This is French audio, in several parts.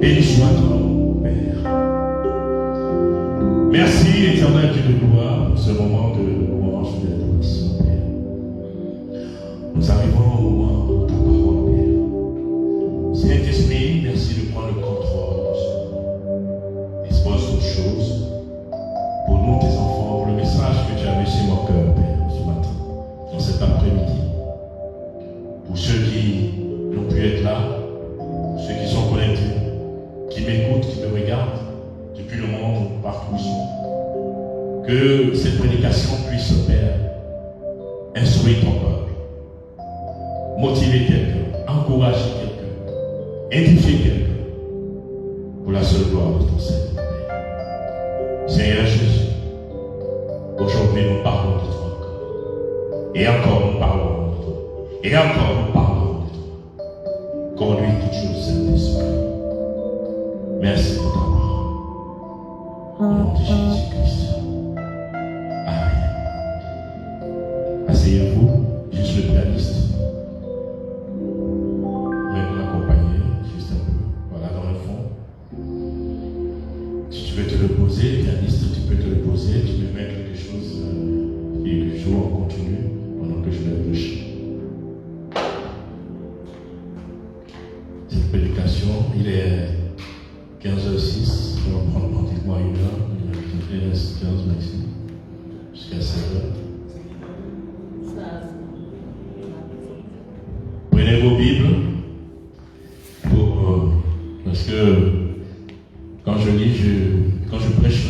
Béni soit-on, Père. Merci, éternel Dieu de gloire, pour ce moment de louange et d'adoration, Père. Nous arrivons au moment de ta parole, Père. Saint-Esprit, merci de prendre le contrôle. Dispose toutes choses pour nous, tes enfants, pour le message que tu as mis sur mon cœur, Père, ce matin, dans cet après-midi. Pour ceux qui n'ont pu être là, ceux qui sont connectés, qui m'écoutent, qui me regardent depuis le monde partout où ils sont. Que cette prédication puisse, Père, instruire ton peuple, motiver quelqu'un, encourager quelqu'un, édifier quelqu'un, pour la seule gloire de ton Seigneur, Père. Seigneur Jésus, aujourd'hui nous parlons de toi encore. Et encore nous parlons de toi. Et encore nous parlons de toi. Conduis toutes choses, Saint-Esprit. Merci pour ta parole. Au nom de Jésus-Christ. Amen. Asseyez-vous, je suis le pianiste. Vous pouvez m'accompagner juste un peu. Voilà, dans le fond. Si tu veux te le poser, pianiste, tu peux te le poser. Tu peux mettre quelque chose et que je joue en continu pendant que je lève le chant. Cette prédication, il est 15h06, ça va prendre pratiquement une heure, il reste 15 maximum, jusqu'à 16h. Prenez vos Bibles, parce que quand je lis, quand je prêche,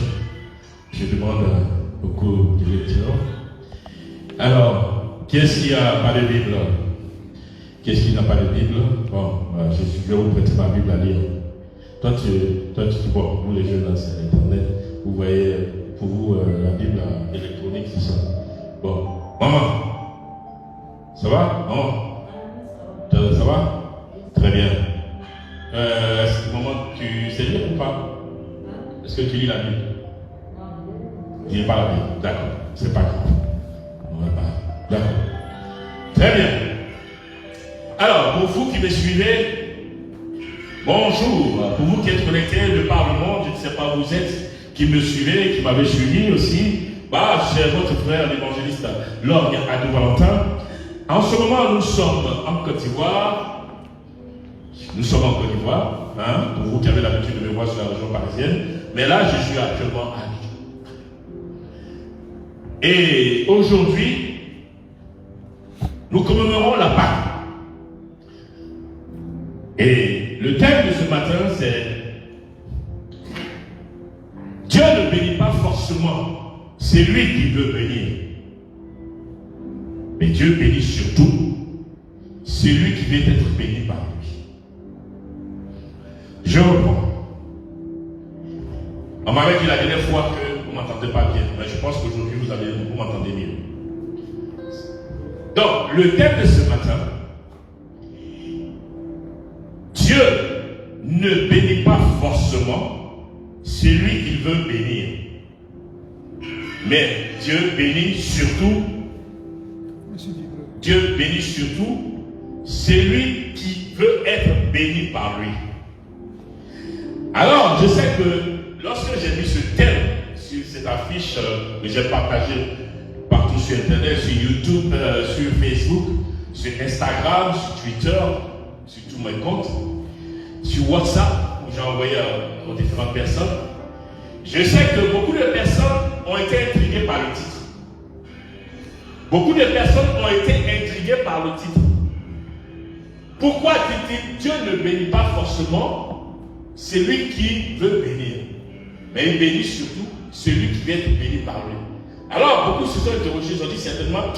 je demande beaucoup de lecteurs. Alors, qui est-ce qui n'a pas de Bible? Qui est-ce qui n'a pas de Bible? Bon, je vais vous prêter ma Bible à lire. Toi, tu bon, vous les jeunes là, c'est Internet. Vous voyez, pour vous, la Bible électronique, c'est ça. Bon, maman, ça va? Maman, ça va? Très bien. Maman, tu sais lire ou pas? Est-ce que tu lis la Bible? Tu lis pas la Bible? D'accord, c'est pas grave. On va pas. D'accord. Très bien. Alors, pour vous qui me suivez, bonjour, pour vous qui êtes connectés de par le monde, je ne sais pas où vous êtes, qui me suivez, qui m'avez suivi aussi, c'est votre frère l'évangéliste Lorgue Adou Valentin. En ce moment, nous sommes en Côte d'Ivoire. Nous sommes en Côte d'Ivoire, pour vous qui avez l'habitude de me voir sur la région parisienne. Mais là, je suis actuellement à Abidjan. Et aujourd'hui, nous commémorons la Pâque. Et le thème de ce matin, c'est Dieu ne bénit pas forcément, c'est lui qui veut bénir. Mais Dieu bénit surtout celui qui veut être béni par lui. Je reprends. On m'avait dit la dernière fois que vous ne m'entendez pas bien, mais je pense qu'aujourd'hui vous m'entendez mieux. Donc, le thème de ce matin, Dieu ne bénit pas forcément celui qu'il veut bénir. Mais Dieu bénit surtout celui qui veut être béni par lui. Alors, je sais que lorsque j'ai mis ce thème sur cette affiche que j'ai partagée partout sur Internet, sur YouTube, sur Facebook, sur Instagram, sur Twitter, sur tous mes comptes, sur WhatsApp, où j'ai envoyé aux différentes personnes, je sais que beaucoup de personnes ont été intriguées par le titre. Beaucoup de personnes ont été intriguées par le titre. Pourquoi dit-il Dieu ne bénit pas forcément celui qui veut bénir, mais il bénit surtout celui qui veut être béni par lui. Alors beaucoup se sont interrogés, ils ont dit certainement,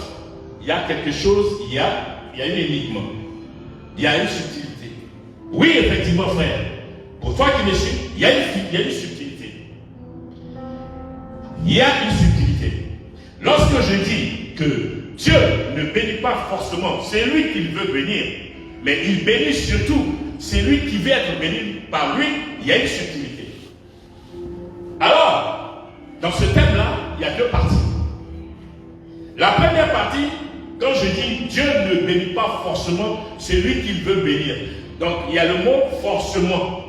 il y a quelque chose, il y a une énigme, il y a une subtilité. Oui, effectivement, frère. Pour toi qui me suis, il y a une subtilité. Il y a une subtilité. Lorsque je dis que Dieu ne bénit pas forcément celui qu'il veut bénir, mais il bénit surtout celui qui veut être béni par lui, il y a une subtilité. Alors, dans ce thème-là, il y a deux parties. La première partie, quand je dis Dieu ne bénit pas forcément celui qu'il veut bénir. Donc, il y a le mot forcément.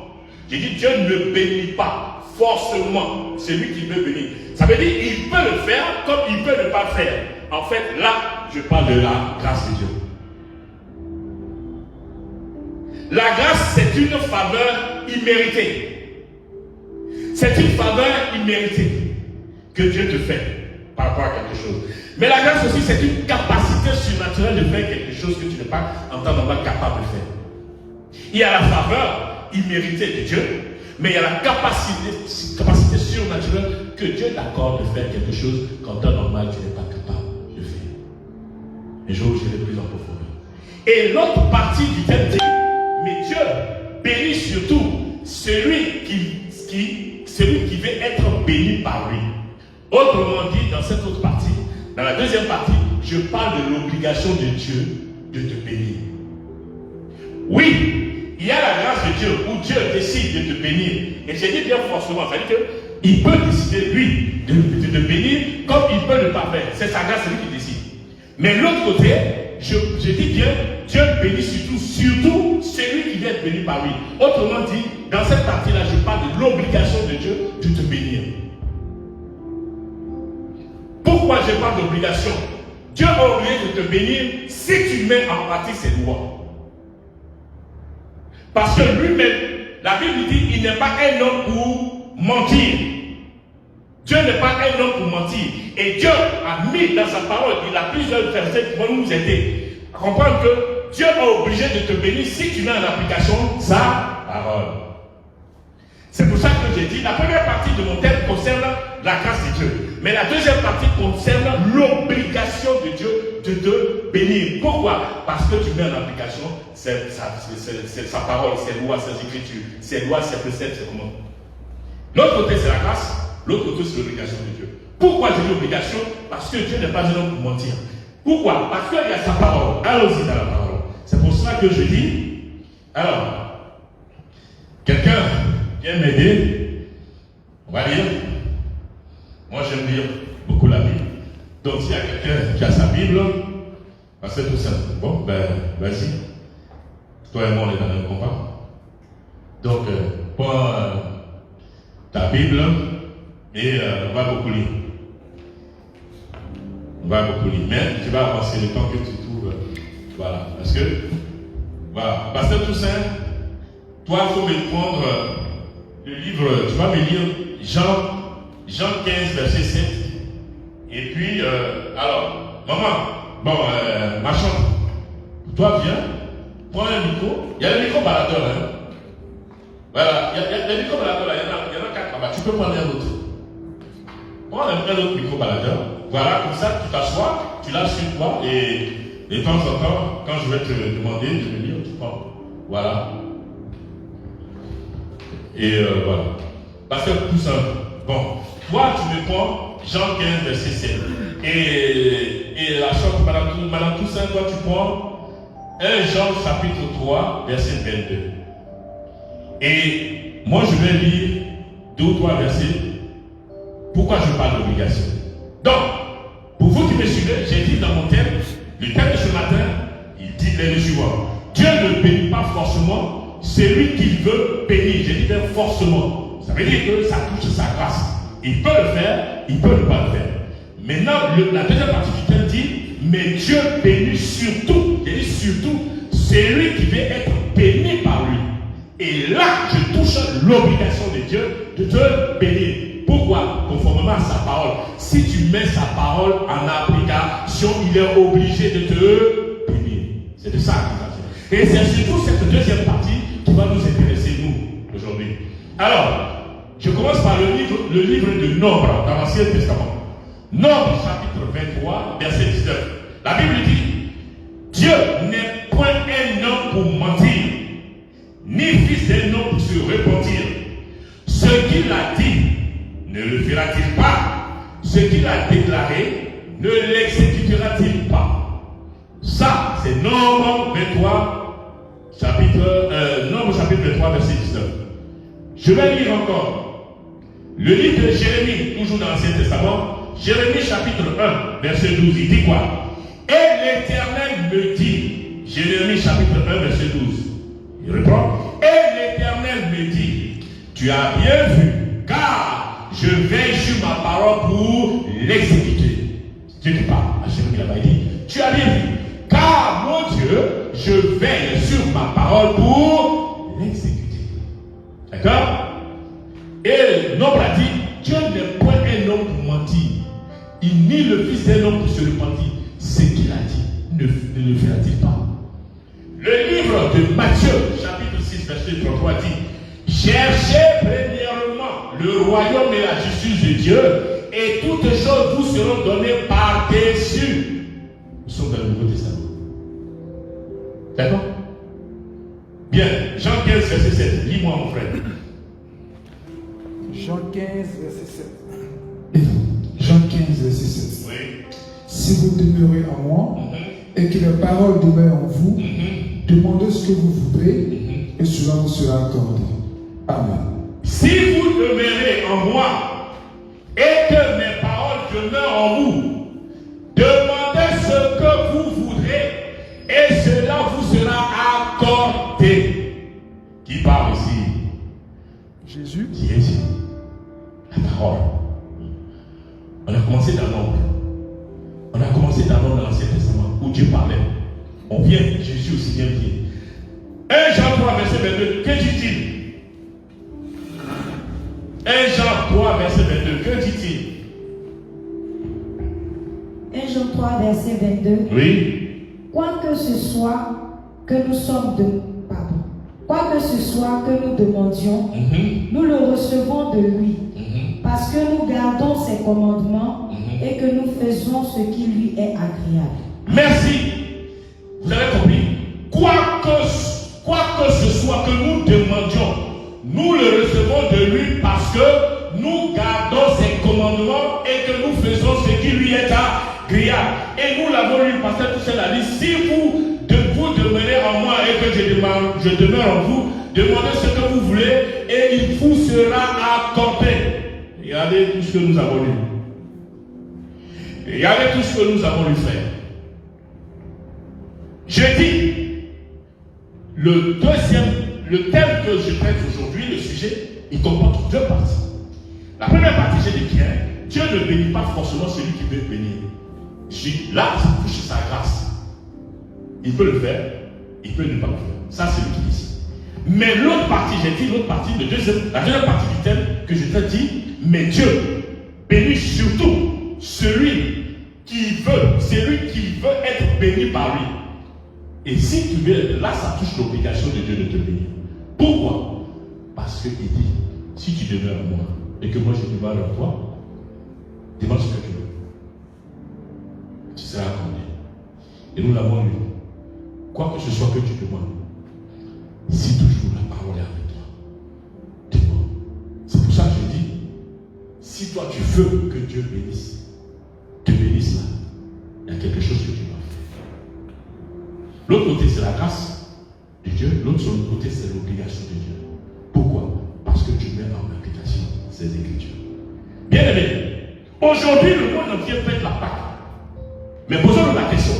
J'ai dit Dieu ne bénit pas forcément celui qui veut bénir. Ça veut dire il peut le faire comme il peut ne pas faire. En fait, là, je parle de la grâce de Dieu. La grâce, c'est une faveur imméritée. C'est une faveur imméritée que Dieu te fait par rapport à quelque chose. Mais la grâce aussi, c'est une capacité surnaturelle de faire quelque chose que tu n'es pas en temps normal capable de faire. Il y a la faveur imméritée de Dieu, mais il y a la capacité surnaturelle que Dieu t'accorde de faire quelque chose qu'en temps normal tu n'es pas capable de faire. Et je vous dirai plus en profondeur. Et l'autre partie du thème dit, mais Dieu bénit surtout celui qui veut être béni par lui. Autrement dit, dans cette autre partie, dans la deuxième partie, je parle de l'obligation de Dieu de te bénir. Oui, il y a la grâce de Dieu où Dieu décide de te bénir. Et j'ai dit bien forcément, c'est-à-dire qu'il peut décider, lui, de te bénir comme il peut ne pas faire. C'est sa grâce, c'est lui qui décide. Mais l'autre côté, je dis bien, Dieu bénit surtout celui qui vient être béni par lui. Autrement dit, dans cette partie-là, je parle de l'obligation de Dieu de te bénir. Pourquoi je parle d'obligation? Dieu a obligé de te bénir si tu mets en pratique ses lois. Parce que lui-même, la Bible dit, il n'est pas un homme pour mentir. Dieu n'est pas un homme pour mentir. Et Dieu a mis dans sa parole, il a plusieurs versets qui vont nous aider à comprendre que Dieu est obligé de te bénir si tu mets en application sa parole. C'est pour ça que j'ai dit, la première partie de mon thème concerne la grâce de Dieu. Mais la deuxième partie concerne l'obligation de Dieu de te bénir. Pourquoi? Parce que tu mets en application sa parole, ses lois, ses écritures, ses lois, ses préceptes, ses commandements. L'autre côté, c'est la grâce. L'autre côté, c'est l'obligation de Dieu. Pourquoi j'ai dit obligation? Parce que Dieu n'est pas un homme pour mentir. Pourquoi? Parce qu'il y a sa parole. Allons-y dans la parole. C'est pour cela que je dis, alors, quelqu'un vient m'aider, on va lire. Moi, j'aime lire beaucoup la Bible. Donc, s'il y a quelqu'un qui a sa Bible, ben, c'est tout simple. Bon, ben, vas-y. Toi et moi, on est dans le même combat. Donc, prends ta Bible et on va beaucoup lire. On va beaucoup lire. Mais tu vas avancer le temps que tu trouves. Voilà. Parce que, voilà. Pasteur Toussaint, toi, il faut me prendre le livre, tu vas me lire Jean 15, verset 7. Et puis, alors, maman, ma chambre, toi viens, prends un micro. Il y a le micro baladeur, hein. Voilà, il y a le micro baladeur là, il y en a 4 là-bas. Tu peux prendre un autre. Prends un autre micro baladeur. Voilà, comme ça, tu t'assois, tu l'as sur toi et de temps en temps, quand je vais te demander de venir, tu prends. Voilà. Et voilà. Parce que tout simple. Bon, toi, tu me prends Jean 15, verset 7. Et la chose, Madame Toussaint, toi, tu prends 1 Jean, chapitre 3, verset 22. Et moi, je vais lire 2 ou 3 versets. Pourquoi je parle d'obligation? Donc, pour vous qui me suivez, j'ai dit dans mon thème, le thème de ce matin, il dit le suivant. Dieu ne bénit pas forcément celui qu'il veut bénir. J'ai dit bien forcément. Ça veut dire que ça touche sa grâce. Il peut le faire, il peut ne pas le faire. Maintenant, la deuxième partie du thème dit, mais Dieu bénit surtout, j'ai dit surtout, celui qui veut être béni par lui. Et là, je touche l'obligation de Dieu de te bénir. Pourquoi? Conformément à sa parole. Si tu mets sa parole en application, il est obligé de te bénir. C'est de ça qu'il s'agit. Et c'est surtout cette deuxième partie qui va nous intéresser, nous, aujourd'hui. Alors, je commence par le livre de Nombre, dans l'Ancien Testament. Nombre, chapitre 23, verset 19. La Bible dit, Dieu n'est point un homme pour mentir, ni fils d'un homme pour se repentir. Ce qu'il a dit, ne le fera-t-il pas? Ce qu'il a déclaré, ne l'exécutera-t-il pas? Ça, c'est Nombre 23, Nombre chapitre 23, verset 19. Je vais lire encore. Le livre de Jérémie, toujours dans l'Ancien Testament, Jérémie chapitre 1, verset 12, il dit quoi? Et l'Éternel me dit, Jérémie chapitre 1, verset 12, il reprend, et l'Éternel me dit, Tu as bien vu, car je veille sur ma parole pour l'exécuter. Dieu qui parle, Jérémie là-bas, il dit, tu as bien vu, car mon Dieu, je veille sur ma parole pour l'exécuter. D'accord? Et l'homme a dit, Dieu n'est point un homme pour mentir, ni le fils d'un homme pour se repentir. Ce qu'il a dit, ne le fera-t-il pas? Le livre de Matthieu, chapitre 6, verset 33 dit, cherchez premièrement le royaume et la justice de Dieu, et toutes choses vous seront données par-dessus. Nous sommes dans le Nouveau Testament. D'accord? Bien, Jean 15, verset 7. Lis-moi, mon frère. Jean 15, verset 7. Jean 15, verset 7. Oui. Si vous demeurez en moi, et que la parole demeure en vous, demandez ce que vous voudrez, et cela vous sera accordé. Amen. Si vous demeurez en moi, et que mes paroles demeurent en vous, demandez ce que vous voudrez, et cela vous sera accordé. Qui parle ici? Jésus. Jésus. La parole. On a commencé dans l'ombre. On a commencé dans l'Ancien Testament où Dieu parlait. On vient, Jésus aussi vient dire. 1 Jean 3, verset 22, que dit-il? 1 Jean 3, verset 22, que dit-il? 1 Jean 3, verset 22. Oui. Quoi que ce soit que nous sommes quoi que ce soit que nous demandions, nous le recevons de lui, parce que nous gardons ses commandements et que nous faisons ce qui lui est agréable. Merci. Vous avez compris? Quoi que ce soit que nous demandions, nous le recevons de lui parce que nous gardons ses commandements et que nous faisons ce qui lui est agréable. Et nous l'avons lu, le pasteur Touchel a dit, si vous demeurez en moi et que je demeure en vous, demandez ce que vous voulez et il vous sera accordé. Regardez tout ce que nous avons lu. Regardez tout ce que nous avons lu faire. Je dis, le thème que je traite aujourd'hui, le sujet, il comporte deux parties. La première partie, j'ai dit bien, Dieu ne bénit pas forcément celui qui veut bénir. Là, ça touche sa grâce. Il peut le faire, il peut ne pas le faire. Ça, c'est lui qui dit. Mais l'autre partie, j'ai dit l'autre partie, la deuxième partie du thème que je t'ai dit, mais Dieu bénit surtout celui qui veut être béni par lui. Et si tu veux, là, ça touche l'obligation de Dieu de te bénir. Pourquoi? Parce qu'il dit, si tu demeures en moi et que moi je demeure en toi, demande ce que tu veux. Tu seras accordé. Et nous l'avons lu. Quoi que ce soit que tu demandes, si toujours la parole est avec toi, demande. C'est pour ça que je dis, si toi tu veux que Dieu te bénisse là, il y a quelque chose que tu dois faire. L'autre côté, c'est la grâce de Dieu. L'autre côté, c'est l'obligation de Dieu. Pourquoi? Parce que tu mets en application ces écritures. Bien aimé, aujourd'hui, le monde entier fête la Pâque. Mais posons-nous la question.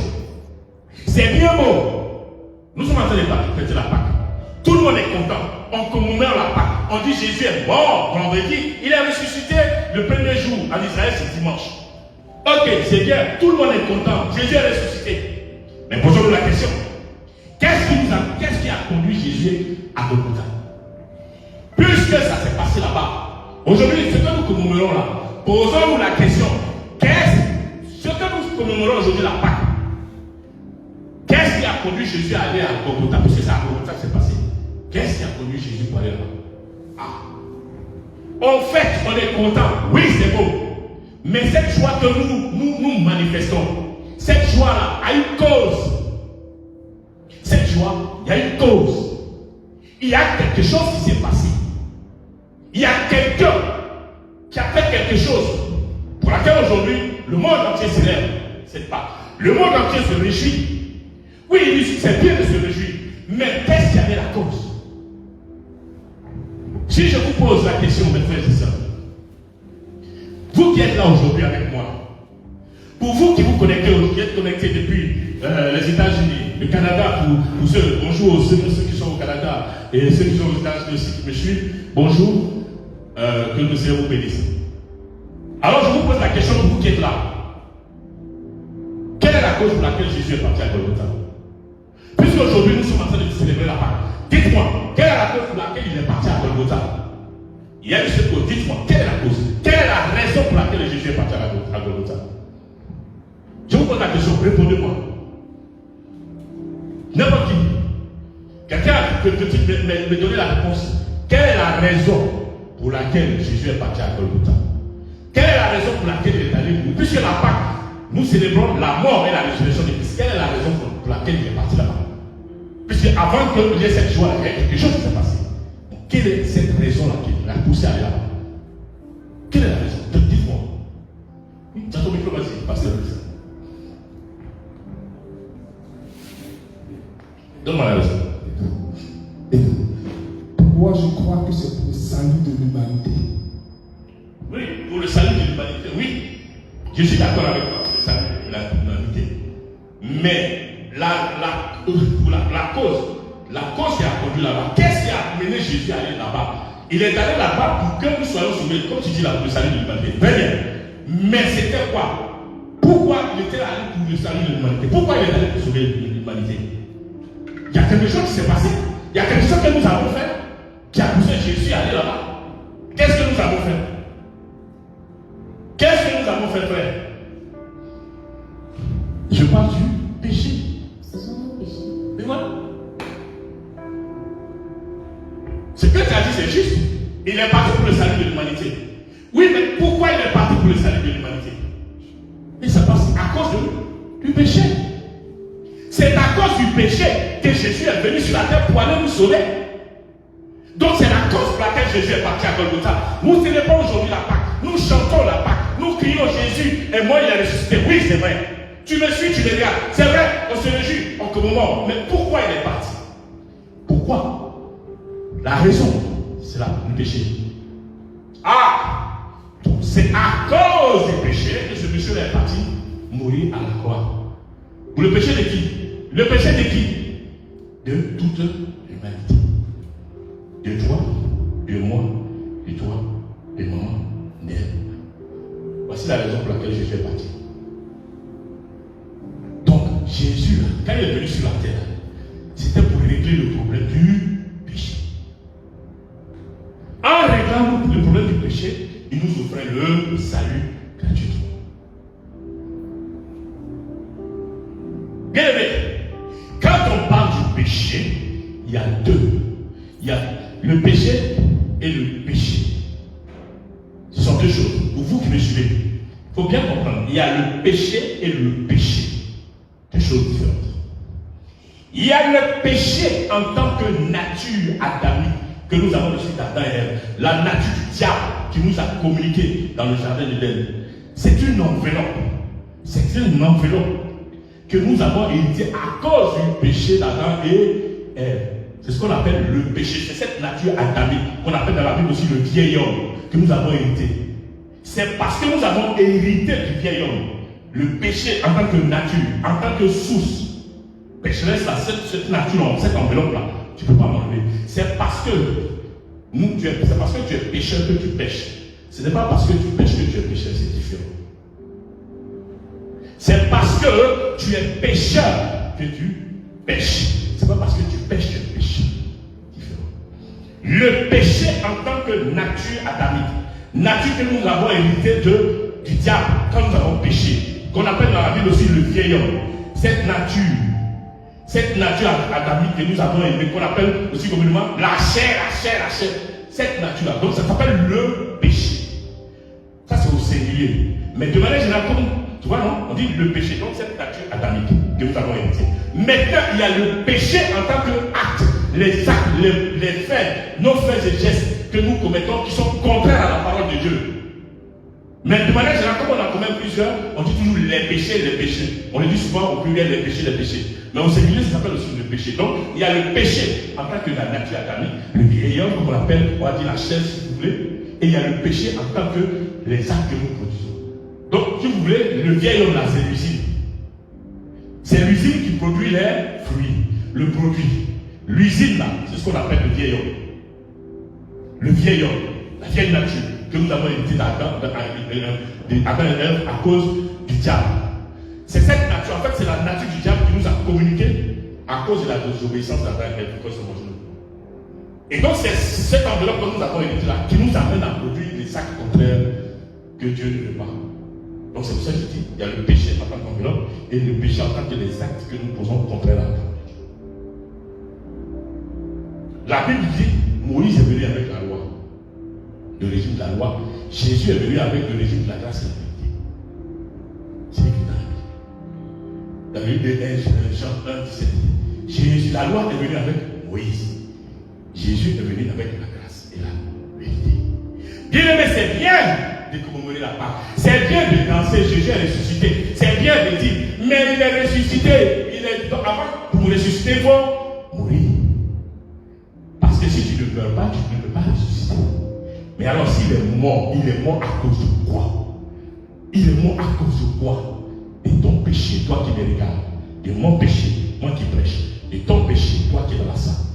C'est bien beau. Nous sommes en train de fêter la Pâque. Tout le monde est content. On commémore la Pâque. On dit Jésus est mort vendredi. Il est ressuscité le premier jour en Israël, c'est dimanche. Ok, c'est bien. Tout le monde est content. Jésus est ressuscité. Mais posons-nous la question. Qu'est-ce qui a conduit Jésus à Golgotha? Puisque ça s'est passé là-bas. Aujourd'hui, ce que nous commémorons là, posons-nous la question. Ce que nous commémorons aujourd'hui, la Pâque, qu'est-ce qui a conduit Jésus à aller à Golgotha? Puisque c'est à Golgotha que c'est passé. Qu'est-ce qui a conduit Jésus pour aller là-bas? En fait, on est content. Oui, c'est beau. Mais cette joie que nous manifestons, cette joie-là a une cause. Cette joie, il y a une cause. Il y a quelque chose qui s'est passé. Il y a quelqu'un qui a fait quelque chose pour laquelle aujourd'hui le monde entier célèbre cette Pâque. Le monde entier se réjouit. Oui, c'est bien de se réjouir. Mais qu'est-ce qui avait la cause? Si je vous pose la question, mes frères et sœurs, vous qui êtes là aujourd'hui avec moi, pour vous qui vous connectez, qui êtes connectés depuis les États-Unis, le Canada, pour ceux, bonjour ceux qui sont au Canada, Et ceux qui sont aux États-Unis aussi qui me suivent, bonjour, que le Seigneur vous bénisse. Alors je vous pose la question, vous qui êtes là. Quelle est la cause pour laquelle Jésus est parti à Golgotha? Puisqu'aujourd'hui nous sommes en train de célébrer la Pâque, dites-moi, quelle est la cause pour laquelle il est parti à Golgotha? Il y a une seule cause, dites-moi, quelle est la cause? Quelle est la raison pour laquelle Jésus est parti à Golgotha? Je vous pose la question, répondez-moi. N'importe qui. Quelqu'un peut me donner la réponse. Quelle est la raison pour laquelle Jésus est parti à Golgotha? Quelle est la raison pour laquelle il est allé mourir? Puisque la Pâque, nous célébrons la mort et la résurrection de Christ. Quelle est la raison pour laquelle il est parti là-bas? Puisque avant qu'il y ait cette joie, il y a quelque chose qui s'est passé. Quelle est cette raison-là qui l'a poussé à aller là-bas? Quelle est la raison? Dites-moi. Tu as ton micro, vas-y, pasteur. Donne-moi la raison. Moi, je crois que c'est pour le salut de l'humanité. Oui, pour le salut de l'humanité, oui. Je suis d'accord avec toi pour le salut de l'humanité. Mais la cause qui a conduit là-bas, qu'est-ce qui a mené Jésus à aller là-bas? Il est allé là-bas pour que nous soyons sauvés, comme tu dis là, pour le salut de l'humanité. Très bien. Mais c'était quoi? Pourquoi il était allé pour le salut de l'humanité? Pourquoi il est allé pour sauver l'humanité? Il y a quelque chose qui s'est passé. Il y a quelque chose que nous avons fait qui a poussé Jésus à aller là-bas. Qu'est-ce que nous avons fait? Qu'est-ce que nous avons fait, frère? Je parle du péché. Ce sont nos péchés. Et voilà. Ce que tu as dit, c'est juste. Il est parti pour le salut de l'humanité. Oui, mais pourquoi il est parti pour le salut de l'humanité? Et ça passe à cause du péché. C'est à cause du péché que Jésus est venu sur la terre pour aller nous sauver. Donc c'est la cause pour laquelle Jésus est parti à Golgotha. Nous célébrons aujourd'hui la Pâque. Nous chantons la Pâque. Nous crions Jésus et moi il est ressuscité. Oui, c'est vrai. Tu me suis, tu me regardes. C'est vrai, on se réjouit en ce moment. Mais pourquoi il est parti? Pourquoi? La raison, c'est le péché. Ah! Donc c'est à cause du péché que ce monsieur est parti mourir à la croix. Pour le péché de qui? Le péché de qui? De toute l'humanité. De toi, de moi, de toi, de maman, d'elle. Voici la raison pour laquelle Jésus est parti. Donc, Jésus, quand il est venu sur la terre, c'était pour régler le problème du péché. En réglant le problème du péché, il nous offrait le salut gratuitement. Bien aimé, quand on parle du péché, il y a deux. Il y a le péché et le péché. Ce sont deux choses. Pour vous qui me suivez, il faut bien comprendre. Il y a le péché et le péché. Deux choses différentes. Il y a le péché en tant que nature adamique que nous avons reçu d'Adam et Ève. La nature du diable qui nous a communiqué dans le jardin d'Éden. C'est une enveloppe. C'est une enveloppe que nous avons hérité à cause du péché d'Adam et Ève. C'est ce qu'on appelle le péché. C'est cette nature adamique qu'on appelle dans la Bible aussi le vieil homme que nous avons hérité. C'est parce que nous avons hérité du vieil homme. Le péché en tant que nature, en tant que source. Pécheresse, cette nature, cette enveloppe-là, tu ne peux pas m'enlever. C'est parce que tu es pécheur que tu pêches. Ce n'est pas parce que tu pêches que tu es pécheur, c'est différent. C'est parce que tu es pécheur que tu pêches. Ce n'est pas parce que tu pêches que tu pêches. Différent. Le péché en tant que nature adamique, nature que nous avons héritée du diable quand nous avons péché, qu'on appelle dans la Bible aussi le vieil homme. Cette nature adamique que nous avons aimée, qu'on appelle aussi communément la chair. Cette nature-là. Donc ça s'appelle le péché. Ça c'est au singulier. Mais de manière générale, comme tu vois, non? On dit le péché. Donc cette nature adamique que nous avons héritée. Maintenant, il y a le péché en tant qu'acte. Les actes, les faits, nos faits et gestes que nous commettons qui sont contraires à la parole de Dieu. Mais de manière générale, comme on a quand même plusieurs, on dit toujours les péchés. On le dit souvent au pluriel, les péchés. Mais au singulier, ça s'appelle aussi le péché. Donc, il y a le péché en tant que la nature adamique, le vieil homme, comme on l'appelle, on va dire la chair si vous voulez. Et il y a le péché en tant que les actes que nous produisons. Donc, si vous voulez, le vieil homme là, c'est l'usine. C'est l'usine qui produit les fruits, le produit. l'usine là, c'est ce qu'on appelle le vieil homme. Le vieil homme, la vieille nature que nous avons hérité d'Adam à cause du diable. C'est cette nature, en fait, c'est la nature du diable qui nous a communiqué à cause de la désobéissance d'Adam et Ève. Et donc, c'est cette enveloppe que nous avons hérité là qui nous amène à produire les actes contraires que Dieu ne veut pas. Donc, c'est pour ça que je dis il y a le péché en tant qu'enveloppe et le péché en tant que les actes que nous posons contraires à Dieu. La Bible dit Moïse est venu avec la loi, le régime de la loi. Jésus est venu avec le régime de la grâce et de la vérité. C'est écrit dans la Bible. Dans le livre de Jean 1, 17. Jésus, la loi est venue avec Moïse. Jésus est venu avec la grâce et la vérité. Bien aimé, c'est bien de commémorer la Pâque. C'est bien de danser, Jésus est ressuscité. C'est bien de dire, mais il est ressuscité. Donc, avant, pour ressusciter, il faut mourir. Parce que si tu ne meurs pas, tu ne peux pas ressusciter. Mais alors, s'il est mort à cause de quoi? Il est mort à cause de quoi? De ton péché, toi qui me regardes. De mon péché, moi qui prêche. De ton péché, toi qui es dans la salle.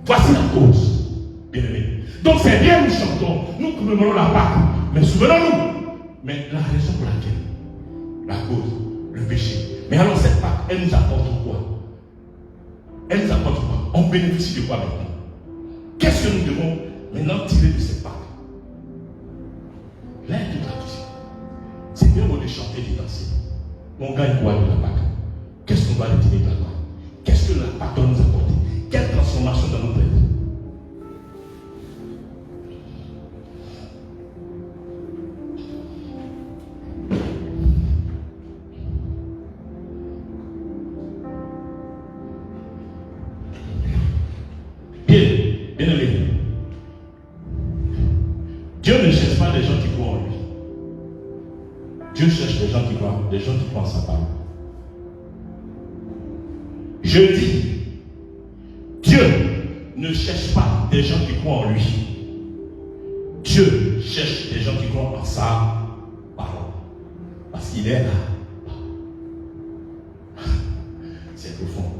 Voici la cause, bien aimé. Donc c'est bien, nous chantons, nous commémorons la Pâque, mais souvenons-nous. Mais la raison pour laquelle, la cause, le péché. Mais alors cette Pâque, elle nous apporte quoi? Elle nous apporte quoi? On bénéficie de quoi maintenant? Qu'est-ce que nous devons maintenant tirer de cette Pâque? L'aide de la question. C'est bien beau de chanter et de danser. On gagne quoi de la Pâque? Qu'est-ce qu'on va retirer de la Pâque? Qu'est-ce que la Pâque doit nous apporter? Quelle transformation dans notre vie? Bien aimé. Dieu ne cherche pas des gens qui croient en lui. Dieu cherche des gens qui croient en sa parole. Je dis, Dieu ne cherche pas des gens qui croient en lui. Dieu cherche des gens qui croient en sa parole. Parce qu'il est là. C'est profond.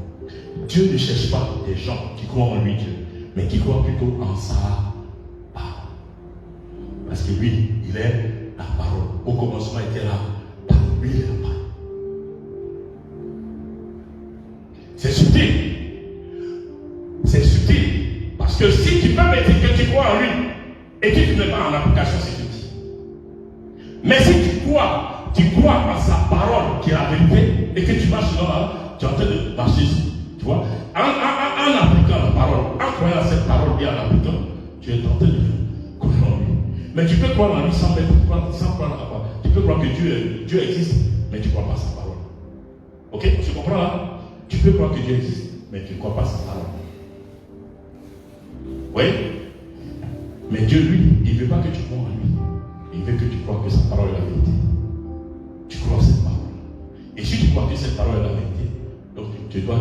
Dieu ne cherche pas des gens qui croient en lui, Dieu, mais qui croient plutôt en sa parole. Parce que lui, il est la parole. Au commencement, il était là. Lui, il est la parole. C'est subtil. C'est subtil. Parce que si tu peux me dire que tu crois en lui et que tu ne mets pas en application, c'est subtil. Mais si tu crois en sa parole qui est la vérité et que tu marches dans la, tu es en train de marcher, tu vois, en appliquant la parole, en croyant à cette parole et en l'appliquant, tu es en train de croire en lui. Mais tu peux croire en lui sans croire à quoi? Tu peux croire que Dieu existe, mais tu ne crois pas à sa parole. Ok? Tu comprends là? Tu peux croire que Dieu existe, mais tu ne crois pas à sa parole. Oui? Mais Dieu, lui, il ne veut pas que tu crois en lui. Il veut que tu crois que sa parole est la vérité. Tu crois en cette parole. Et si tu crois que cette parole est la vérité, donc tu dois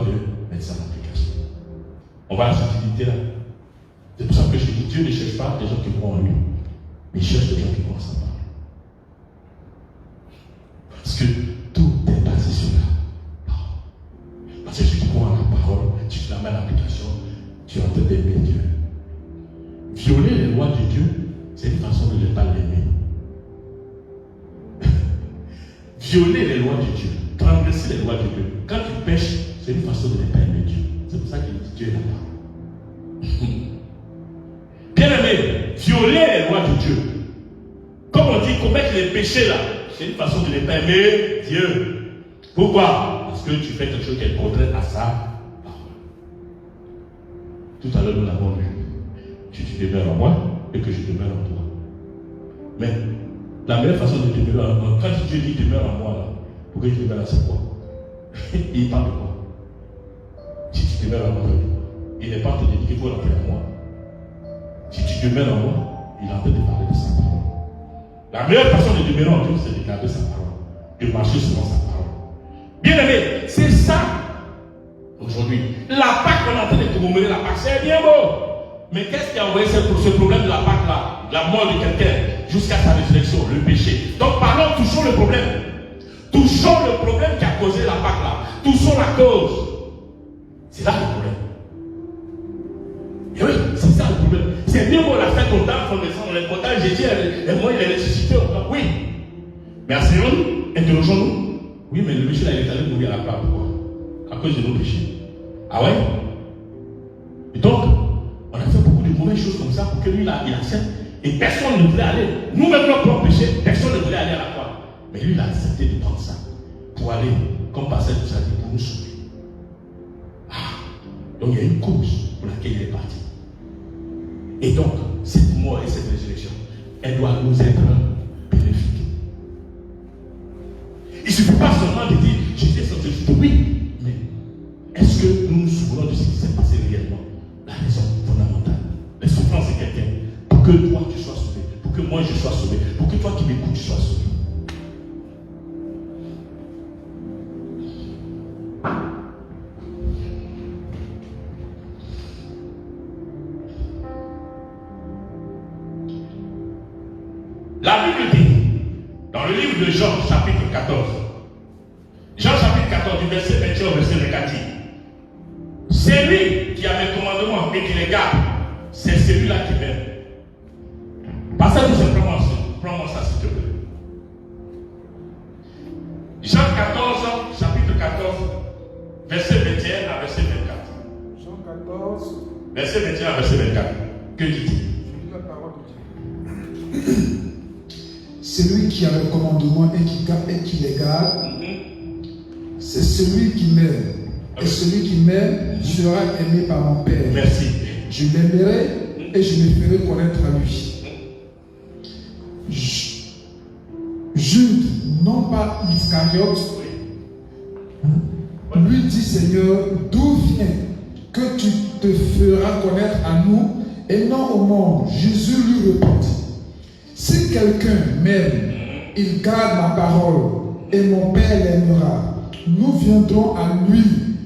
mettre ça en application. On va à la subtilité là. C'est pour ça que je dis, Dieu ne cherche pas des gens qui croient en lui, mais il cherche des gens qui croient en sa parole. Parce que tout est basé sur la parole. Parce que si tu crois en la parole, si tu la mets en application, tu es en train d'aimer Dieu. Violer les lois de Dieu, c'est une façon de ne pas l'aimer. Violer les lois de Dieu, transgresser les lois de Dieu. Quand tu pêches, c'est une façon de ne pas aimer Dieu. C'est pour ça qu'il dit Dieu est la parole. Bien aimé, violer les lois de Dieu. Comme on dit, commettre les péchés là, c'est une façon de ne pas aimer Dieu. Pourquoi? Parce que tu fais quelque chose qui est contraire à sa parole. Tout à l'heure, nous l'avons vu. Tu demeures en moi et que je demeure en toi. Mais la meilleure façon de demeurer en moi, quand Dieu dit demeure en moi, là, pour que je demeure là, c'est quoi? Il parle de quoi? Si tu demeures en moi, il n'est pas en train de dire qu'il faut rentrer en moi. Si tu demeures en moi, il est en train de parler de sa parole. La meilleure façon de demeurer en Dieu, c'est de garder sa parole, de marcher selon sa parole. Bien aimé, c'est ça aujourd'hui. La Pâque, on est en train de commémorer la Pâque, c'est bien beau. Mais qu'est-ce qui a envoyé ce problème de la Pâque là, la mort de quelqu'un, jusqu'à sa résurrection, le péché? Donc parlons, touchons le problème. Touchons le problème qui a causé la Pâque là. Touchons la cause. C'est là le problème. problème. C'est bien qu'on l'a fait content, qu'on descend, on est content, Jésus, et moi, il est ressuscité. Oui. Mais asseyons-nous, interrogeons-nous. Oui, mais le monsieur là, il est allé mourir à la croix. Pourquoi? À cause de nos péchés. Ah ouais? Et donc, on a fait beaucoup de mauvaises choses comme ça pour que lui, là, il accepte. Et personne ne voulait aller. Nous-mêmes, nos propres péchés, personne ne voulait aller à la croix. Mais lui, il a accepté de prendre ça pour aller, comme Pasteur nous a dit, pour nous sauver. Donc il y a une cause pour laquelle il est parti. Et donc, cette mort et cette résurrection, elle doit nous être bénéfique. Il ne suffit pas seulement de dire, j'étais sorti de Jésus. Oui, mais est-ce que nous nous souvenons de ce qui s'est passé réellement? La raison fondamentale. Les souffrances de quelqu'un, pour que toi tu sois sauvé, pour que moi je sois sauvé, pour que toi qui m'écoutes tu sois sauvé. La Bible dit, dans le livre de Jean, chapitre 14, Jean chapitre 14, du verset 21 au verset 24, c'est lui qui a mes commandements et qui les garde, c'est celui-là qui m'aime. Passez tout simplement, prends-moi ça s'il te plaît. Jean 14, chapitre 14, verset 21 à verset 24. Jean 14, verset 21 à verset 24. Que dit-il? je lis la parole de Dieu. Celui qui a le commandement et qui les garde, c'est celui qui m'aime. Et celui qui m'aime sera aimé par mon Père. Merci. Je l'aimerai et je le ferai connaître à lui. Jude, non pas Iscariote, lui dit, Seigneur, d'où vient que tu te feras connaître à nous et non au monde? Jésus lui répondit, si quelqu'un m'aime, il garde ma parole et mon Père l'aimera. Nous viendrons à lui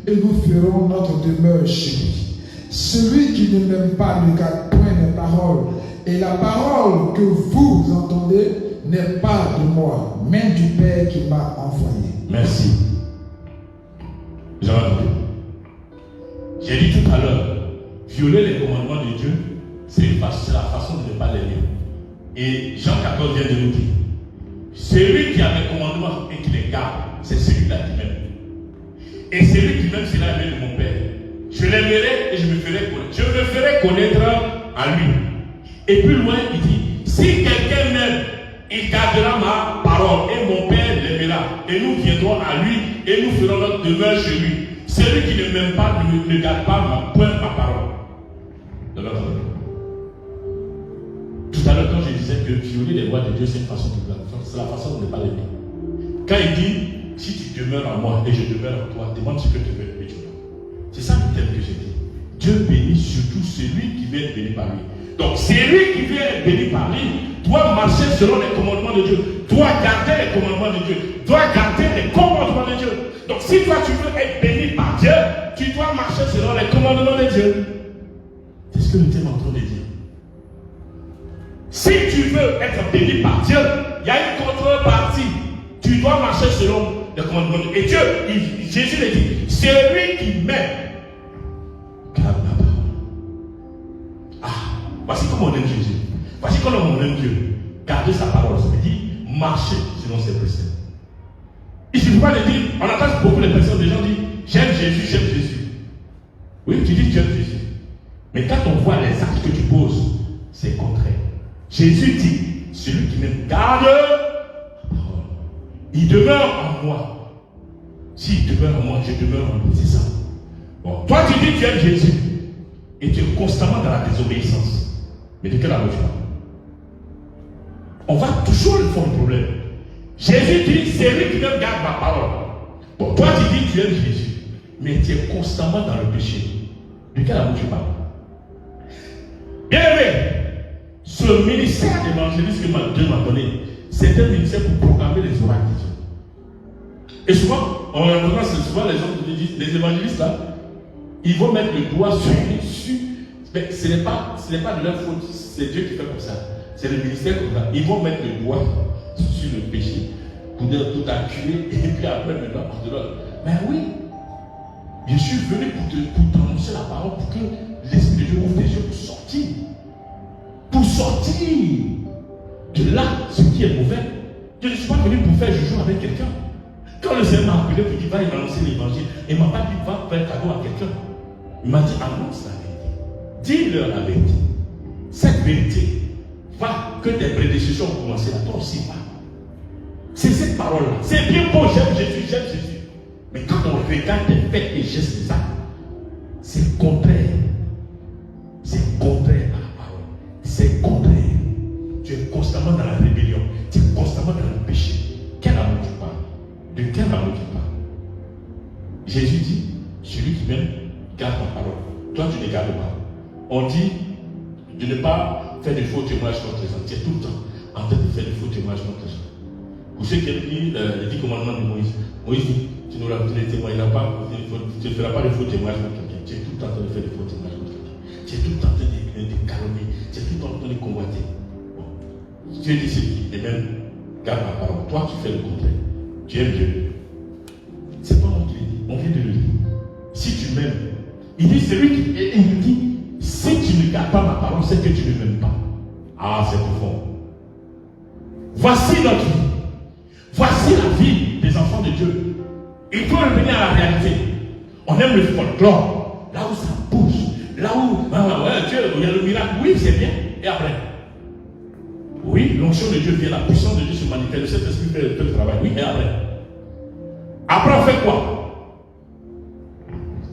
et nous ferons notre demeure chez lui. Celui qui ne m'aime pas ne garde point mes paroles, et la parole que vous entendez n'est pas de moi, mais du Père qui m'a envoyé. Merci. J'ai dit tout à l'heure, violer les commandements de Dieu, c'est la façon de ne pas l'aimer. Et Jean 14 vient de nous dire, celui qui a mes commandements et qui les garde, c'est celui-là qui m'aime. Et celui qui m'aime, c'est l'ami de mon Père. Je l'aimerai et je me ferai connaître. Je me ferai connaître à lui. Et plus loin, il dit, si quelqu'un m'aime, il gardera ma parole et mon Père l'aimera. Et nous viendrons à lui et nous ferons notre demeure chez lui. Celui qui ne m'aime pas ne garde pas ma parole. De l'autre côté. Tout à l'heure, quand je disais que violer les lois de Dieu, c'est une façon de c'est la façon de ne pas l'aimer. Quand il dit, si tu demeures en moi et je demeure en toi, demande ce que tu veux et tu veux. C'est ça le thème que j'ai dit. Dieu bénit surtout celui qui vient être béni par lui. Donc, celui qui vient être béni par lui doit marcher selon les commandements de Dieu, doit garder les commandements de Dieu, doit garder les commandements de Dieu. Donc, si toi tu veux être béni par Dieu, tu dois marcher selon les commandements de Dieu. C'est ce que nous sommes en train de dire. Si tu veux être béni par Dieu, il y a une contrepartie. Tu dois marcher selon les commandements de Dieu. Et Dieu, Jésus le dit, celui qui m'aime, garde ma parole. Ah, voici comment on aime Jésus. Voici comment on aime Dieu. Garder sa parole, ça veut dire marcher selon ses préceptes. Il ne suffit pas de dire, on entend beaucoup de personnes, des gens disent, j'aime Jésus, j'aime Jésus. Oui, tu dis tu aimes Jésus. Mais quand on voit les actes que tu poses, c'est contraire. Jésus dit, celui qui m'aime garde ma parole. Il demeure en moi. S'il demeure en moi, je demeure en lui. C'est ça. Bon, toi tu dis que tu aimes Jésus et tu es constamment dans la désobéissance. Mais de quel amour tu parles? On va toujours le faire le problème. Jésus dit, c'est lui qui m'aime garde ma parole. Bon, toi tu dis que tu aimes Jésus, mais tu es constamment dans le péché. De quel amour tu parles? Bien aimé, ce ministère d'évangéliste que Dieu m'a donné, c'est un ministère pour proclamer les oracles de Dieu. Et souvent, souvent les évangélistes là, ils vont mettre le doigt sur. Mais ce n'est pas de leur faute, c'est Dieu qui fait comme ça. C'est le ministère comme ça. Ils vont mettre le doigt sur le péché pour dire tout acculer et puis après maintenant on te donne. Mais oui, je suis venu pour t'annoncer la parole pour que l'Esprit de Dieu ouvre tes yeux pour sortir. sortir de là ce qui est mauvais. Je ne suis pas venu pour faire joujou avec quelqu'un. Quand le Seigneur m'a appelé pour qu'il va annoncer l'évangile, il ne m'a pas dit va faire cadeau à quelqu'un. Il m'a dit annonce la vérité. Dis-leur la vérité. Cette vérité va que tes prédécesseurs ont commencé à toi aussi. C'est cette parole-là. C'est bien beau, j'aime Jésus, j'aime Jésus. Mais quand on regarde tes faits et gestes, les actes, c'est contraire. C'est contraire à la parole. C'est contraire. Tu es constamment dans la rébellion. Tu es constamment dans le péché. Quel amour tu parles? De quel amour tu parles? Jésus dit, celui qui m'aime garde ma parole. Toi, tu ne gardes pas. On dit de ne pas faire de faux témoignages contre les gens. Tu es tout le temps en train de faire de faux témoignages contre les gens. Pour ceux qui ont lu les 10 commandements de Moïse, Moïse dit, tu ne témoigneras pas, tu ne feras pas de faux témoignages contre quelqu'un. Tu es tout le temps en train de faire de faux témoignages contre quelqu'un. Tu es tout le temps en train de calomnier. Tu es tout le temps en train de convoiter. Bon. Dieu dit ceci, et même garde ma parole. Toi, tu fais le contraire. Tu aimes Dieu. C'est pas moi qui le dis, on vient de le dire. Si tu m'aimes, il dit celui qui. Et il dit, si tu ne gardes pas ma parole, c'est que tu ne m'aimes pas. Ah, c'est profond. Voici notre vie. Voici la vie des enfants de Dieu. Il faut revenir à la réalité. On aime le folklore. Là où ça bouge. Là où, Dieu, il y a le miracle. Oui, c'est bien. Et après? Oui, l'onction de Dieu vient, la puissance de Dieu se manifeste. Le Saint-Esprit fait le travail. Oui, et après? Après, on fait quoi?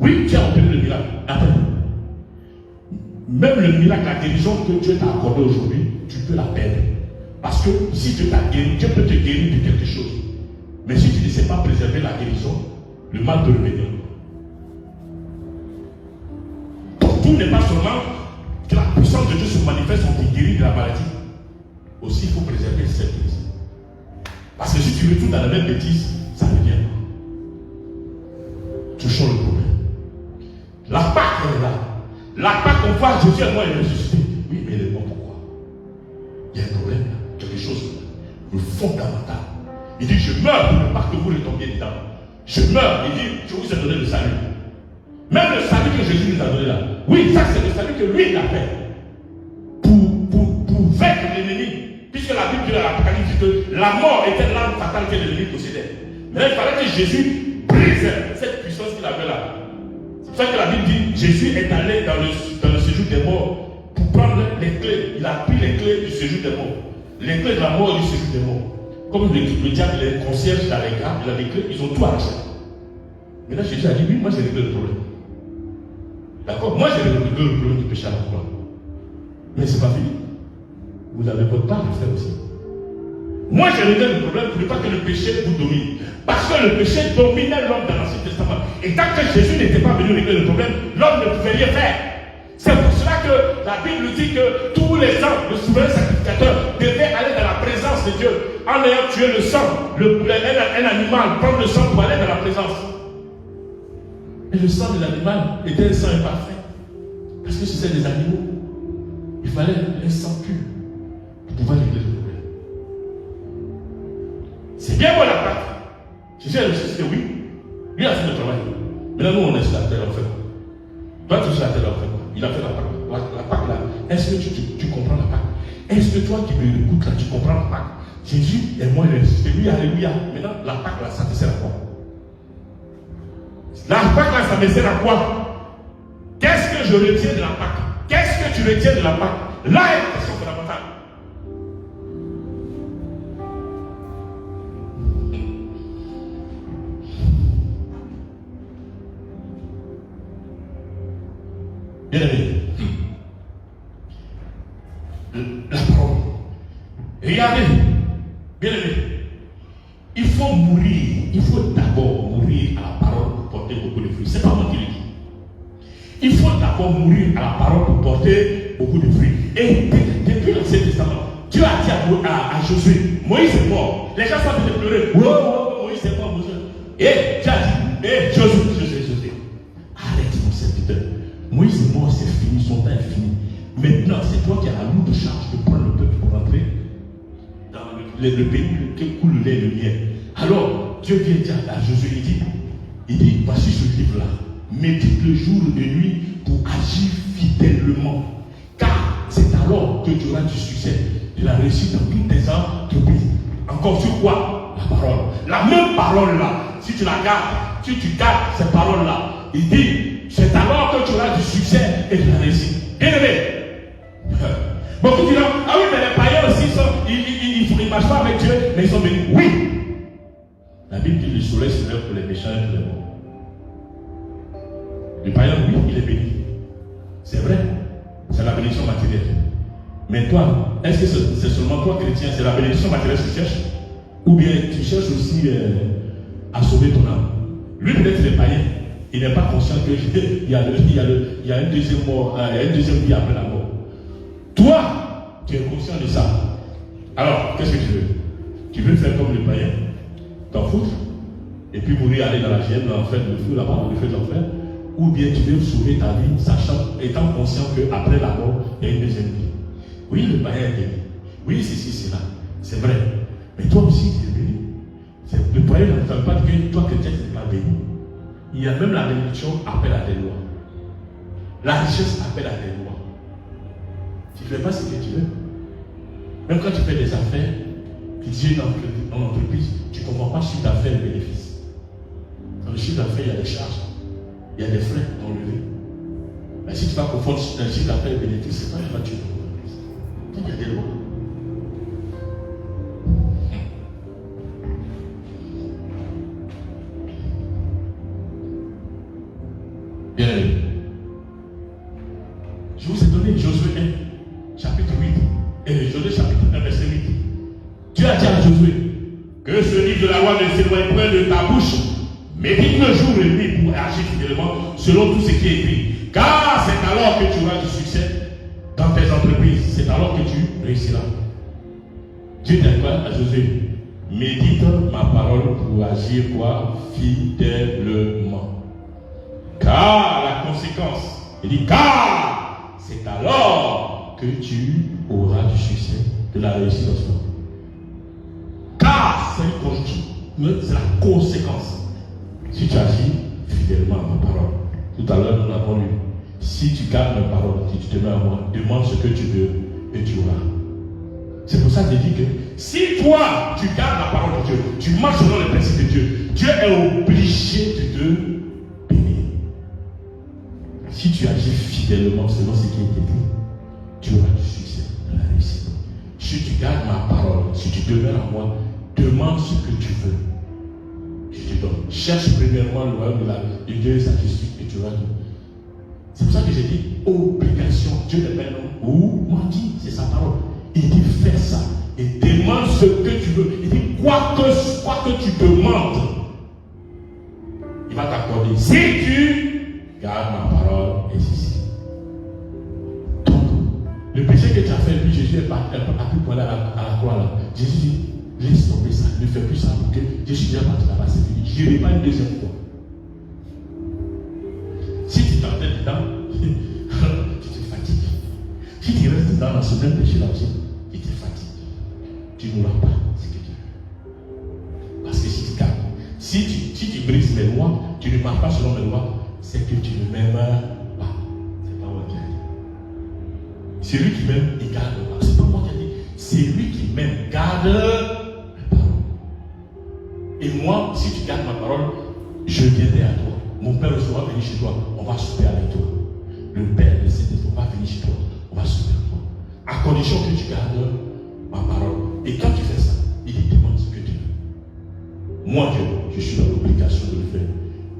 Oui, tu as obtenu le miracle. Après? Même le miracle, la guérison que Dieu t'a accordée aujourd'hui, tu peux la perdre. Parce que si Dieu t'a guéri, Dieu peut te guérir de quelque chose. Mais si tu ne sais pas préserver la guérison, le mal peut revenir. Donc tout n'est pas seulement que la puissance de Dieu se manifeste, on te guérit de la maladie. Aussi, il faut préserver cette guérison. Parce que si tu retournes dans la même bêtise, ça revient. Touchons le problème. La Pâque est là. La Pâque, on voit Jésus et moi, il est ressuscité. Oui, mais il est mort pourquoi? Il y a un problème là. Quelque chose, le fondamental. Il dit, je meurs pour ne pas que vous retombiez dedans. Je meurs. Il dit, je vous ai donné le salut. Même le salut que Jésus nous a donné là. Oui, ça c'est le salut que lui il a fait. Pour vaincre l'ennemi. Puisque la Bible dit dans l'Apocalypse dit que la mort était l'arme fatale que l'ennemi possédait. Mais là, il fallait que Jésus brise cette puissance qu'il avait là. C'est pour ça que la Bible dit, Jésus est allé dans le séjour des morts pour prendre les clés. Il a pris les clés du séjour des morts. Les clés de la mort et du séjour des morts. Comme le diable, les concierges dans les gars, il a des clés, ils ont tout arraché. Maintenant Jésus a dit, oui, moi j'ai réglé le problème. D'accord? Moi j'ai réglé le problème du péché à la croix. Mais c'est pas fini. Vous avez votre part à faire aussi. Moi j'ai réglé le problème pour ne pas que le péché vous domine. Parce que le péché dominait l'homme dans l'Ancien Testament. Et tant que Jésus n'était pas venu régler le problème, l'homme ne pouvait rien faire. C'est pour cela que la Bible dit que tous les ans, le souverain sacrificateur devait aller dans la présence de Dieu en ayant tué le sang, un animal, prendre le sang pour aller dans la présence. Et le sang de l'animal était un sang imparfait. Parce que c'était des animaux. Il fallait un sang pur pour pouvoir régler le problème. C'est bien bon la Pâque. Jésus a ressuscité, oui. Lui a fait le travail. Maintenant, nous, on est sur la terre, on fait quoi? Toi, tu es sur la terre, on fait quoi? Il a fait la Pâque. La Pâque là, est-ce que tu comprends la Pâque? Est-ce que toi qui me écoutes là, tu comprends la Pâque? Jésus et moi, il est ressuscité. Oui, alléluia. Maintenant, la Pâque là, ça te sert à quoi? La Pâque là, ça me sert à quoi? Qu'est-ce que je retiens de la Pâque? Qu'est-ce que tu retiens de la Pâque? Là est la question fondamentale. Bien aimé, la parole. Regardez, bien aimé, il faut mourir, il faut d'abord mourir à la parole pour porter beaucoup de fruits. C'est pas moi qui le dis. Il faut d'abord mourir à la parole pour porter beaucoup de fruits. Et depuis l'Ancien Testament, Dieu a dit à Josué, Moïse est mort. Les gens sont en train de pleurer. Oh, Moïse est mort, Moïse. Et Dieu a dit, Josué, arrête mon serviteur. Moïse est mort, c'est fini, son temps est fini. Maintenant, c'est toi qui as la lourde charge de prendre le peuple pour rentrer dans le pays qui coule le lait et le miel. Alors, Dieu vient dire à Josué, il dit, voici ce livre-là. Médite le jour et nuit pour agir fidèlement. Car c'est alors alors que tu auras du succès, de la réussite dans toutes tes entreprises. Encore sur quoi? La parole. La même parole là, si tu la gardes, si tu gardes ces paroles là, il dit, c'est alors que tu auras du succès et de la réussite. Bien aimé. Beaucoup diront, ah oui, mais les païens aussi, ils ne marchent pas avec Dieu, mais ils sont bénis. Oui. La Bible dit, le soleil se lève pour les méchants et pour les bons. Le païen, oui, il est béni. C'est vrai. C'est la bénédiction matérielle. Mais toi, est-ce que c'est seulement toi, chrétien, c'est la bénédiction matérielle que tu cherches? Ou bien tu cherches aussi à sauver ton âme? Lui, peut-être, les païens, il n'est pas conscient qu'il y a une deuxième mort, une deuxième vie après la mort. Toi, tu es conscient de ça. Alors, qu'est-ce que tu veux? Tu veux faire comme le païen, t'en foutre, et puis mourir, aller dans la gêne, l'enfer, le feu là-bas, le feu de l'enfer? Ou bien tu veux sauver ta vie, sachant, étant conscient qu'après la mort, il y a une deuxième vie. Oui, le païen est béni. Oui, c'est là. C'est vrai. Mais toi aussi, tu es béni. Le païen ne veut pas que toi, chrétien, tu n'es pas béni. Il y a même la bénédiction appelle à des lois. La richesse appelle à des lois. Tu ne fais pas ce que tu veux. Même quand tu fais des affaires, tu dis dans l'entreprise, tu ne comprends pas le chiffre d'affaires et le bénéfice. Dans le chiffre d'affaires, il y a des charges. Il y a des frais enlevés. Mais si tu vas confondre un chiffre d'affaires et le bénéfice, c'est pas une voiture de l'entreprise. Il y a des lois. Bien aimé. Je vous ai donné Josué 1, chapitre 8, et Josué chapitre 1, verset 8. Dieu a dit à Josué que ce livre de la loi ne s'éloigne point de ta bouche. Médite le jour et nuit pour agir fidèlement selon tout ce qui est écrit. Car c'est alors que tu auras du succès dans tes entreprises. C'est alors que tu réussiras. Dieu dit quoi à Josué? Médite ma parole pour agir quoi? Fidèlement. Car la conséquence, il dit car c'est alors que tu auras du succès, de la réussite dans ce monde. Car c'est une conjoncture, c'est la conséquence. Si tu agis fidèlement à ma parole. Tout à l'heure, nous l'avons lu. Si tu gardes ma parole, si tu te mets à moi, demande ce que tu veux et tu auras. C'est pour ça que je dis que si toi, tu gardes la parole de Dieu, tu marches selon les principes de Dieu, Dieu est obligé de te bénir. Si tu agis fidèlement selon ce qui est écrit, tu auras du succès, de la réussite. Si tu gardes ma parole, si tu demeures à moi, demande ce que tu veux. Je te donne. Cherche premièrement le royaume de Dieu et sa justice et tu auras tout. C'est pour ça que j'ai dit obligation. Dieu n'est pas un homme ou m'a dit, c'est sa parole. Il dit fais ça et demande ce que tu veux. Il dit quoi que tu demandes, il va t'accorder. Si tu gardes ma parole et ceci. Donc, le péché que tu as fait, puis Jésus a pu pointer à la croix là. Jésus dit laisse tomber ça, ne fais plus ça pour que je suis déjà parti là-bas, c'est fini. Je n'irai pas une deuxième fois. Si tu t'entends dedans, tu te fatigues. Si tu restes dans ce même péché là aussi, tu te fatigues. Tu n'auras pas ce que tu veux. Parce que si tu gardes, si tu brises mes lois, tu ne marches pas selon mes lois, c'est que tu ne m'aimes pas. C'est pas moi qui ai dit. Celui qui m'aime, il garde mes lois. C'est pas moi qui ai dit. C'est lui qui m'aime, garde. Et moi, si tu gardes ma parole, je viendrai à toi. Mon Père sera venu chez toi. On va souper avec toi. Le Père, le Saint-Esprit, on va venir chez toi. On va souper avec toi. À condition que tu gardes ma parole. Et quand tu fais ça, il te demande ce que tu veux. Moi, je suis dans l'obligation de le faire.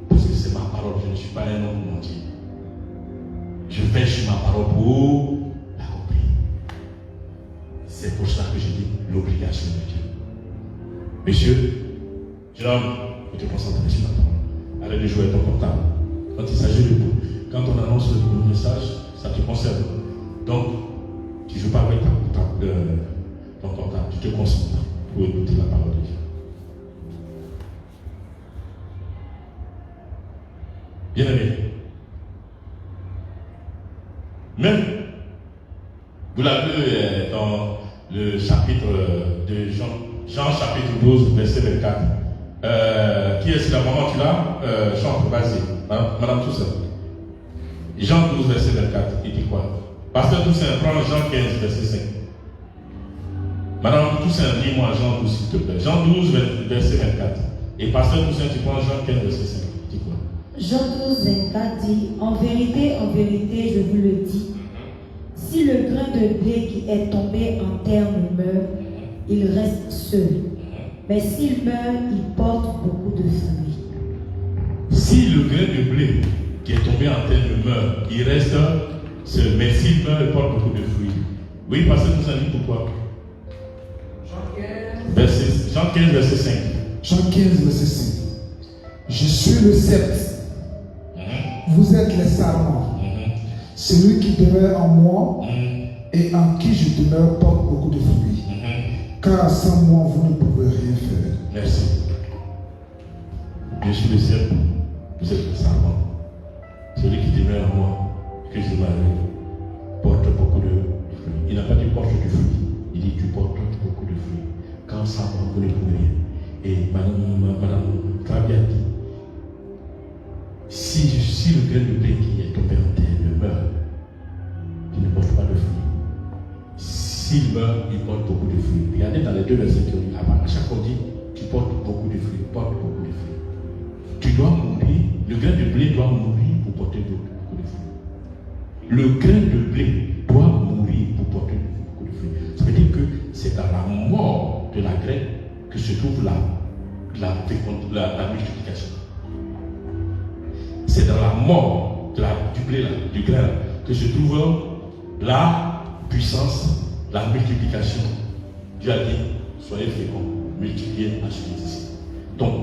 Parce que c'est ma parole. Je ne suis pas un homme mentier. Je vais sur ma parole pour l'accomplir. C'est pour cela que je dis l'obligation de Dieu. Messieurs, jeune homme, il te concentrer sur la parole. Arrête de jouer ton portable. Quand il s'agit de vous, quand on annonce le message, ça te concerne. Donc, tu ne joues pas avec ton portable, tu te concentres pour écouter la parole de Dieu. Bien aimé. Même, vous l'avez dans le chapitre de Jean chapitre 12, verset 24. Qui est-ce la maman tu l'as chante, vas-y. Hein? Madame Toussaint. Jean 12, verset 24, il dit quoi? Pasteur Toussaint, prends Jean 15, verset 5. Madame Toussaint, lis-moi Jean 12, s'il te plaît. Jean 12, verset 24. Et Pasteur Toussaint, tu prends Jean 15, verset 5. Dis quoi? Jean 12, 24 dit, en vérité, je vous le dis, si le grain de blé qui est tombé en terre meurt, il reste seul. Mais s'il meurt, il porte beaucoup de fruits. Si le grain de blé qui est tombé en terre meurt, il reste seul. Mais s'il meurt, il porte beaucoup de fruits. Oui, parce que nous allons dire pourquoi. Jean 15, verset 5. Jean 15, verset 5. Je suis le cep. Vous êtes les sarments. Celui qui demeure en moi et en qui je demeure porte beaucoup de fruits. Car sans moi, vous ne pouvez rien faire. Merci. Je suis le cep. Vous êtes le sarment. Celui qui demeure en moi, que je demeure porte beaucoup de fruits. Il n'a pas dit porte du fruit. Il dit tu portes beaucoup de fruits. Quand ça va, vous ne pouvez rien. Et Madame Fabien dit, si le grain de blé qui est tombé en terre meurt, il ne porte pas de fruits. S'il meurt, il porte beaucoup de fruits. Regardez dans les deux versets qui ont dit, à chaque fois on dit, tu portes beaucoup de fruits, porte beaucoup de fruits. Tu dois mourir, le grain de blé doit mourir pour porter beaucoup de fruits. Le grain de blé doit mourir pour porter beaucoup de fruits. Ça veut dire que c'est dans la mort de la graine que se trouve la multiplication. C'est dans la mort du blé, du grain, que se trouve la puissance, la multiplication. Dieu a dit, soyez féconds, multipliez la suite. Donc,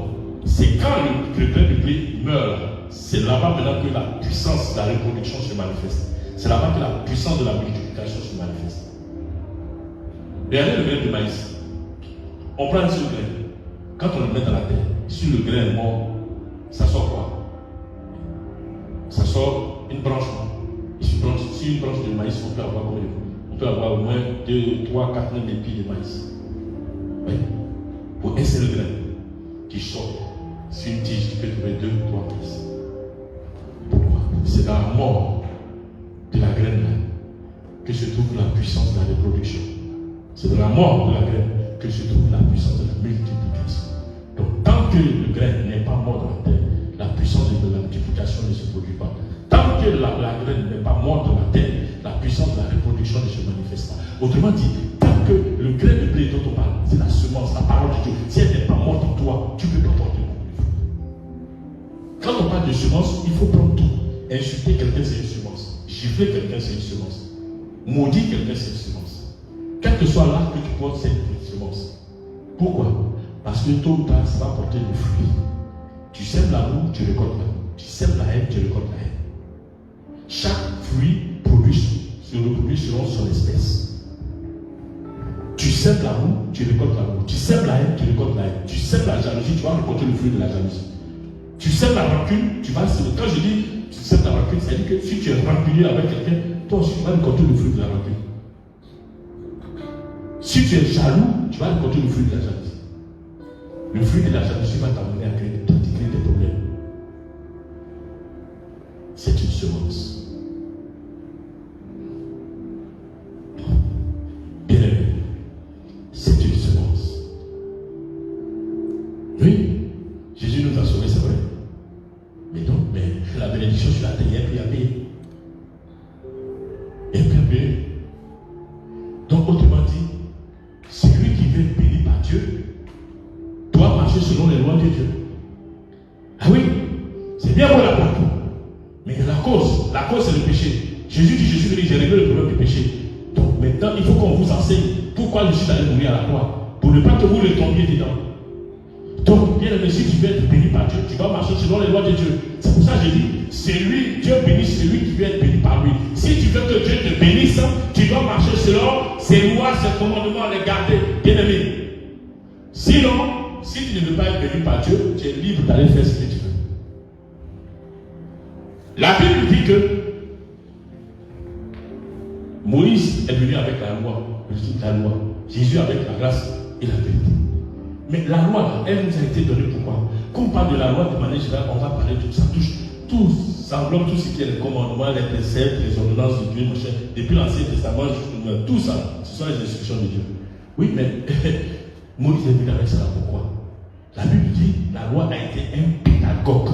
c'est quand le grain de blé meurt, c'est là-bas maintenant que la puissance de la reproduction se manifeste. C'est là-bas que la puissance de la multiplication se manifeste. Regardez le grain de maïs. On prend ici le grain. Quand on le met dans la terre, si le grain est mort, ça sort quoi? Ça sort une branche. Si une branche de maïs, on peut avoir combien? On peut avoir au moins 2, 3, 4 000 épis de maïs. Oui. Pour un seul grain qui sort, sur une tige, tu peux trouver 2, 3 maïs. Pourquoi? C'est dans la mort de la graine là que se trouve la puissance de la reproduction. C'est dans la mort de la graine que se trouve la puissance de la multiplication. Donc, tant que le grain n'est pas mort dans la terre, la puissance de la multiplication ne se produit pas. Tant que la graine n'est pas morte dans la terre, la puissance de la reproduction ne se manifeste pas. Autrement dit, tant que le grain de blé dont on parle, c'est la semence, la parole de Dieu, si elle n'est pas morte en toi, tu ne peux pas porter beaucoup de fruits. Quand on parle de semence, il faut prendre tout. Insulter quelqu'un, c'est une semence. Gifler quelqu'un, c'est une semence. Maudire quelqu'un, c'est une semence. Quel que soit l'art que tu portes, c'est une semence. Pourquoi? Parce que tôt ou tard, ça va porter des fruits. Tu sèmes l'amour, tu récoltes l'amour. Tu sèmes la haine, tu récoltes la haine. Chaque fruit se reproduit selon son espèce. Tu sèmes l'amour, tu récoltes l'amour. Tu sèmes la haine, tu récoltes la haine. Tu sèmes la jalousie, tu vas récolter le fruit de la jalousie. Tu sèmes la rancune, tu vas. Quand je dis tu sèmes la rancune, c'est-à-dire que si tu es rancunier avec quelqu'un, toi aussi tu vas récolter le fruit de la rancune. Si tu es jaloux, tu vas récolter le fruit de la jalousie. Le fruit de la jalousie va t'amener à créer des problèmes. C'est une semence. Bien aimé, c'est une semence. Oui, Jésus nous a sauvés, c'est vrai. Mais donc, la bénédiction sur la terre, il y a un prix à payer. Il y a un prix à payer. Donc, autrement dit, celui qui veut être béni par Dieu doit marcher selon les lois de Dieu. Ah oui, c'est bien pour la plaque. Mais la cause c'est le péché. Jésus dit, j'ai réglé le problème du péché. Donc maintenant, il faut qu'on vous enseigne pourquoi je suis allé mourir à la croix. Pour ne pas que vous le tombiez dedans. Donc, bien aimé, si tu veux être béni par Dieu, tu dois marcher selon les lois de Dieu. C'est pour ça que je dis, Dieu bénit celui qui veut être béni par lui. Si tu veux que Dieu te bénisse, tu dois marcher selon ses lois, ses commandements, les garder. Bien aimé. Sinon, si tu ne veux pas être béni par Dieu, tu es libre d'aller faire ce que tu veux. La Bible dit que Moïse est venu avec la loi, Jésus avec la grâce et la vérité. Mais la loi, elle nous a été donnée pourquoi? Quand on parle de la loi de manière générale, on va parler de ça touche tout, ça englobe tout ce qui est les commandements, les préceptes, les ordonnances de Dieu, mon cher. Depuis l'Ancien Testament, tout ça, ce sont les instructions de Dieu. Oui, mais Moïse est venu avec ça. Pourquoi? La Bible dit la loi a été un pédagogue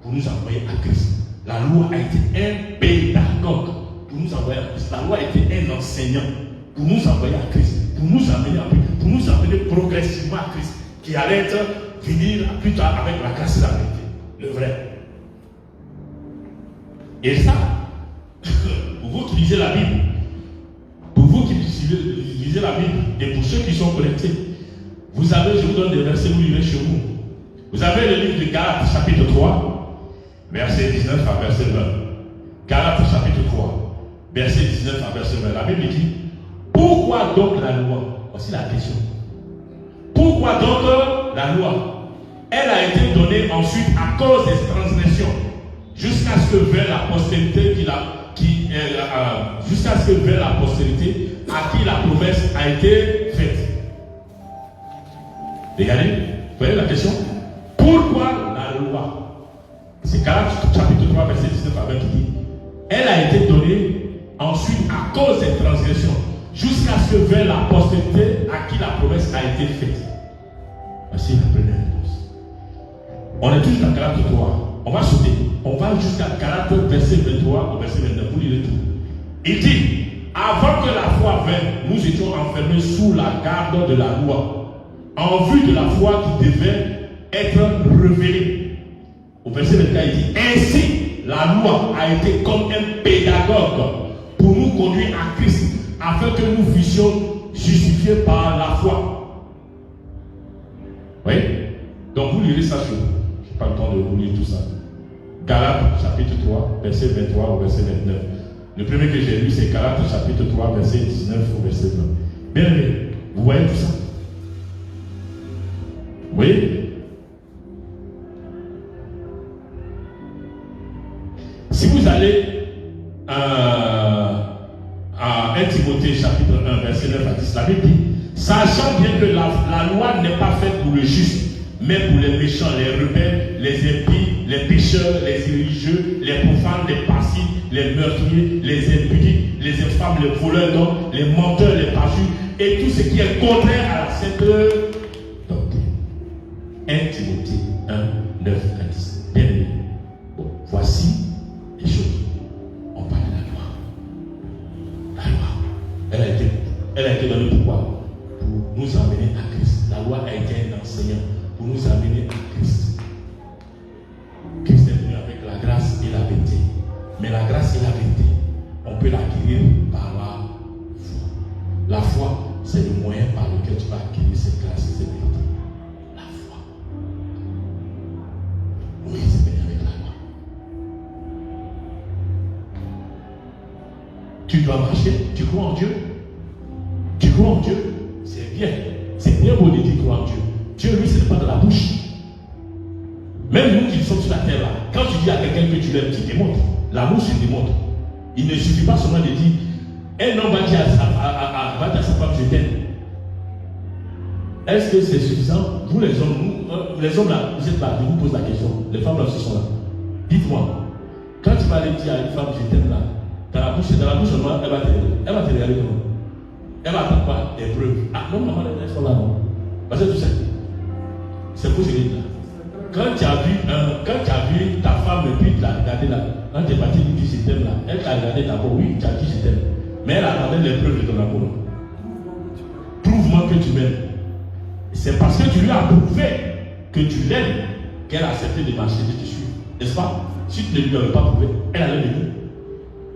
pour nous envoyer à Christ. La loi a été un pédagogue pour nous envoyer à Christ. La loi a été un enseignant pour nous envoyer à Christ, pour nous amener progressivement à Christ, qui allait venir plus tard avec la grâce et la vérité, le vrai. Et ça, pour vous qui lisez la Bible, pour vous qui lisez la Bible, et pour ceux qui sont connectés, vous avez, je vous donne des versets, vous lirez chez vous. Vous avez le livre de Galates, chapitre 3, verset 19 à verset 20. Galates, chapitre 3, verset 19 à verset 20. La Bible dit, pourquoi donc la loi? Voici la question. Pourquoi donc la loi? Elle a été donnée ensuite à cause des transgressions, jusqu'à ce que vers la postérité jusqu'à ce que vers la postérité à qui la promesse a été faite. Regardez, vous voyez la question? Pourquoi la loi? C'est Galates chapitre 3, verset 19 à 20 qui dit, elle a été donnée ensuite à cause des transgressions, jusqu'à ce que vers la postérité à qui la promesse a été faite. Voici la première réponse. On est toujours dans Galates 3. On va sauter. On va jusqu'à Galates verset 23 au verset 29. Vous lirez tout. Il dit, avant que la foi vienne, nous étions enfermés sous la garde de la loi, en vue de la foi qui devait être révélée. Au verset 24, il dit, ainsi la loi a été comme un pédagogue pour nous conduire à Christ, afin que nous fussions justifiés par la foi. Oui? Donc vous lirez ça sur vous. Je n'ai pas le temps de vous lire tout ça. Galates chapitre 3, verset 23 au verset 29. Le premier que j'ai lu, c'est Galates chapitre 3, verset 19 au verset 20. Bien aimé, vous voyez tout ça? Oui? Si vous allez à 1 Timothée chapitre 1, verset 9 à 10, la Bible dit, sachant bien que la loi n'est pas faite pour le juste, mais pour les méchants, les rebelles, les impies, les pécheurs, les irréligieux, les profanes, les passifs, les meurtriers, les impudiques, les infâmes, les voleurs d'hommes, les menteurs, les parjures, et tout ce qui est contraire à la sainte doctrine. 1 Timothée 1, 9 à 10. Bien aimé. Bon, voici les choses. On parle de la loi. La loi, elle a été donnée pourquoi? Pour nous amener à Christ. La loi a été un enseignant pour nous amener à Christ. Christ est venu avec la grâce et la vérité. Mais la grâce et la vérité, on peut l'acquérir par la foi. La foi, c'est le moyen par lequel tu vas acquérir cette grâce et cette vérité. La foi. Moïse est venu avec la loi. Tu dois marcher, tu crois en Dieu. Tu crois en Dieu, c'est bien. C'est bien beau de dire croire en Dieu. Dieu, lui, ce n'est pas de la bouche. Même nous qui sommes sur la terre là, quand tu dis à quelqu'un que tu l'aimes, tu démontres. L'amour se démontre. Il ne suffit pas seulement de dire, un homme va dire à sa femme, je t'aime. Est-ce que c'est suffisant? Vous les hommes, là, vous êtes là, je vous pose la question. Les femmes là aussi sont là. Dites-moi, quand tu vas aller dire à une femme, je t'aime là, dans la bouche seulement, elle va te regarder comment? Elle va attendre quoi? Des preuves. Ah non, maman, elles sont là, non. Parce que tu sais, c'est pour ce là. Quand tu as vu ta femme et puis tu l'as regardé là, quand tu es parti lui dire je t'aime là, elle t'a regardé d'abord, oui, tu as dit je t'aime. Mais elle attendait les preuves de ton amour. Prouve-moi que tu m'aimes. C'est parce que tu lui as prouvé que tu l'aimes qu'elle a accepté de marcher, de te suivre. N'est-ce pas? Si tu ne lui avais pas prouvé, elle allait venir.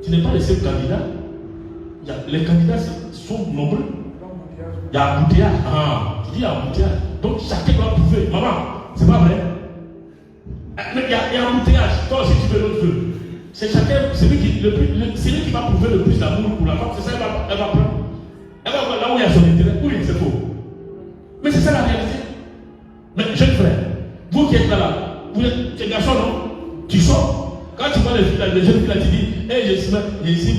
Tu n'es pas le seul candidat. Les candidats sont nombreux. Il y a embouteillage. Ah, tu dis embouteillage. Donc chacun doit prouver. Maman, c'est pas vrai? Mais il y a embouteillage. Toi aussi tu veux l'autre feu. C'est chacun, celui qui va prouver le plus d'amour pour la femme, c'est ça elle va prendre. Elle va voir là où il y a son intérêt. Oui, c'est faux. Mais c'est ça la réalité. Mais jeune frère, vous qui êtes là, vous êtes garçon, non? Tu sors. Quand tu vois les jeunes filles là, tu dis, hey, je suis ici, tu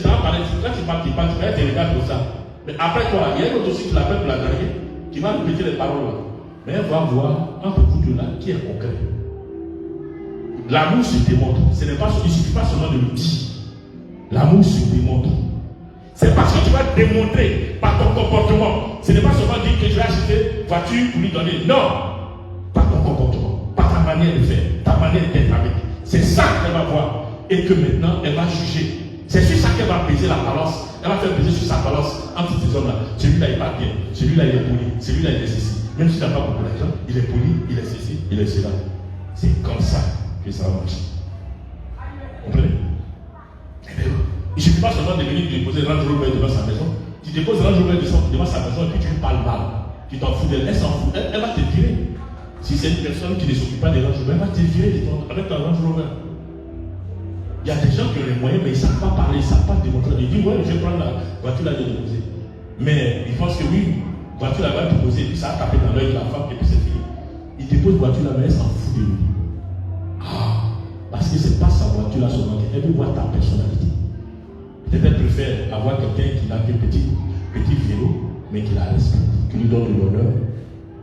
vas parler. Quand tu parles, tu vas te regarder comme ça. Mais après toi, il y a une autre aussi qui l'appelle pour la draguer, qui va répéter les paroles là. Mais elle va voir entre vous deux là qui est concret. L'amour se démontre. Il ne suffit pas seulement de le dire. L'amour se démontre. C'est parce que tu vas démontrer par ton comportement. Ce n'est pas seulement dire que tu vas acheter voiture pour lui donner. Non. Par ton comportement, par ta manière de faire, ta manière d'être avec. C'est ça qu'elle va voir. Et que maintenant, elle va juger. C'est sur ça qu'elle va peser la balance. Elle va faire peser sur sa balance entre ces hommes-là. Celui-là, il va bien. Celui-là, il est poli. Celui-là, il est ceci. Même s'il n'a pas beaucoup d'argent, il est poli, il est ceci, il est cela. C'est comme ça que ça va marcher. Vous comprenez? Il ne suffit pas seulement de venir déposer Range Rover devant sa maison. Tu déposes Range Rover devant sa maison et puis tu lui parles mal. Tu t'en fous d'elle. Elle s'en fout. Elle va te virer. Si c'est une personne qui ne s'occupe pas des Range Rover, elle va te virer avec ton Range Rover. Il y a des gens qui ont les moyens, mais ils ne savent pas parler, ils ne savent pas démontrer. Ils disent, ouais, je vais prendre la voiture là de déposer. Mais ils pensent que oui, voiture là va déposer, puis ça a tapé dans l'œil de la femme et puis c'est fini. Il dépose voiture là, mais elle s'en fout de lui. Ah, parce que ce n'est pas sa voiture là seulement, elle veut voir ta personnalité. Peut-être elle préfère avoir quelqu'un qui n'a qu'un petit vélo, mais qui la respecte, qui lui donne de l'honneur,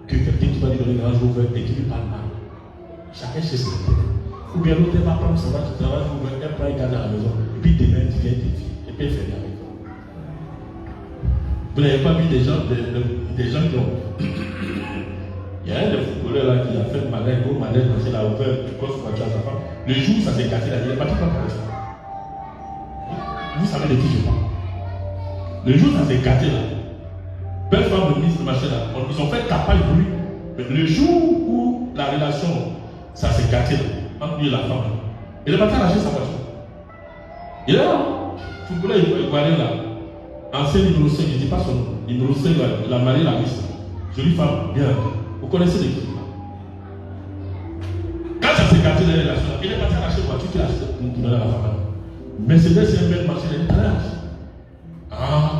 que quelqu'un qui va lui donner un Range Rover et qui lui parle mal. Chacun chez ses intérêts. Ou bien l'autre va prendre son Range Rover, elle prend une garde à la maison, et puis demain il vient défier, et puis elle fait rien avec toi. Vous n'avez pas vu des gens qui ont. Il y a un des footballeurs là qui a fait malin, gros malin, quand il a ouvert une grosse voiture à sa femme. Le jour où ça s'est cassé, il n'est pas tout le temps ça. Vous savez de qui je parle. Le jour où ça s'est gâté là, belle femme de ministre de machin là, ils ont fait tapage pour lui. Mais le jour où la relation, ça s'est gâté là, entre lui et la femme, il est parti arracher sa voiture. Et là, footballeur ivoirien là, ancien numéro 5, je ne dis pas son nom, numéro 5, il a marié la miss. Jolie femme, bien. Vous connaissez l'équipe là. Quand ça s'est gâté dans la relation, il est parti arracher la voiture qu'il a acheté pour donner à la femme. Mercedes, c'est un bel marché, il est à l'âge. Ah.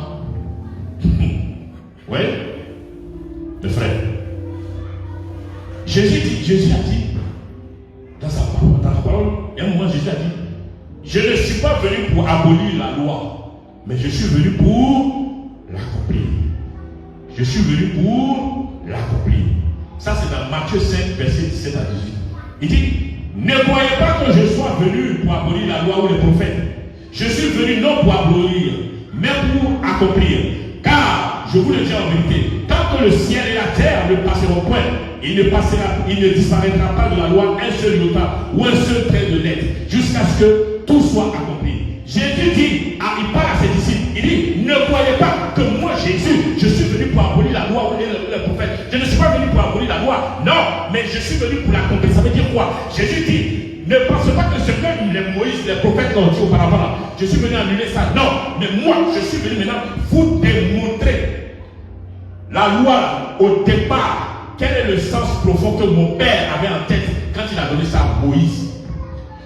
Oui. Mes frères. Jésus a dit, dans la parole, il y a un moment, Jésus a dit, je ne suis pas venu pour abolir la loi, mais je suis venu pour l'accomplir. Je suis venu pour l'accomplir. Ça, c'est dans Matthieu 5, verset 17 à 18. Il dit, ne croyez pas que je sois venu pour abolir la loi ou les prophètes. Je suis venu non pour abolir, mais pour accomplir. Car, je vous le dis en vérité, tant que le ciel et la terre ne passeront point, il ne disparaîtra pas de la loi un seul iota ou un seul trait de lettre, jusqu'à ce que tout soit accompli. Jésus dit, il parle à ses disciples, il dit, ne croyez pas que moi, Jésus, je suis venu pour abolir la loi ou les prophètes. Je ne suis pas venu pour abolir la loi, non, mais je suis venu pour l'accomplir. Ça veut dire quoi? Jésus dit, ne pensez pas que ce que les Moïse, les prophètes ont dit auparavant, là, je suis venu annuler ça. Non, mais moi, je suis venu maintenant vous démontrer la loi au départ. Quel est le sens profond que mon père avait en tête quand il a donné ça à Moïse?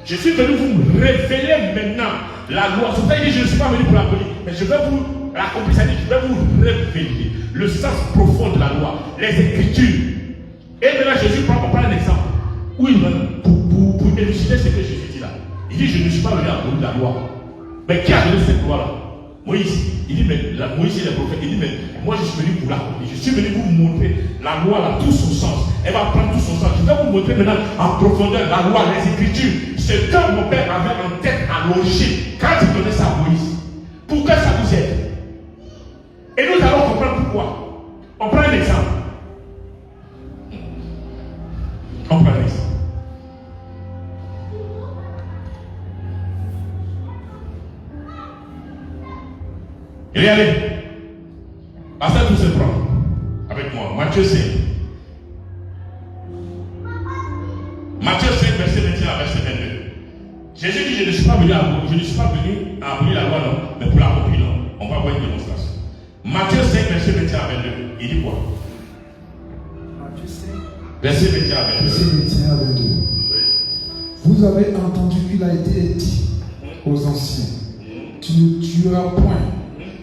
Je suis venu vous révéler maintenant la loi. C'est-à-dire que je ne suis pas venu pour l'abolir, mais je vais vous l'accomplir. C'est-à-dire que je vais vous révéler le sens profond de la loi, les Écritures. Et maintenant, Jésus prend un exemple. Oui, pour élucider ce que Jésus dit là. Il dit, je ne suis pas venu abolir la loi. Mais qui a donné cette loi-là? Moïse. Il dit, mais Moïse et les prophètes. Il dit, mais moi je suis venu pour l'accomplir. Je suis venu vous montrer la loi là, tout son sens. Elle va prendre tout son sens. Je vais vous montrer maintenant en profondeur la loi, les Écritures. Ce que mon père avait en tête à l'origine, quand il donnait ça à Moïse. Pour que ça nous aide. Et nous allons comprendre pourquoi. On prend un exemple. On prend un exemple. Regardez, passez tout ce prendre avec moi. Matthieu 5. Matthieu 5, verset 21 à verset 22. Jésus dit, je ne suis pas venu à abolir la loi, non, mais pour l'accomplir, non. On va voir une démonstration. Matthieu 5, verset 21 à 22. Il dit quoi? Matthieu 5. Verset 21 à 22. Verset 21 à 22. Oui. Vous avez entendu qu'il a été dit aux anciens, tu ne tueras point.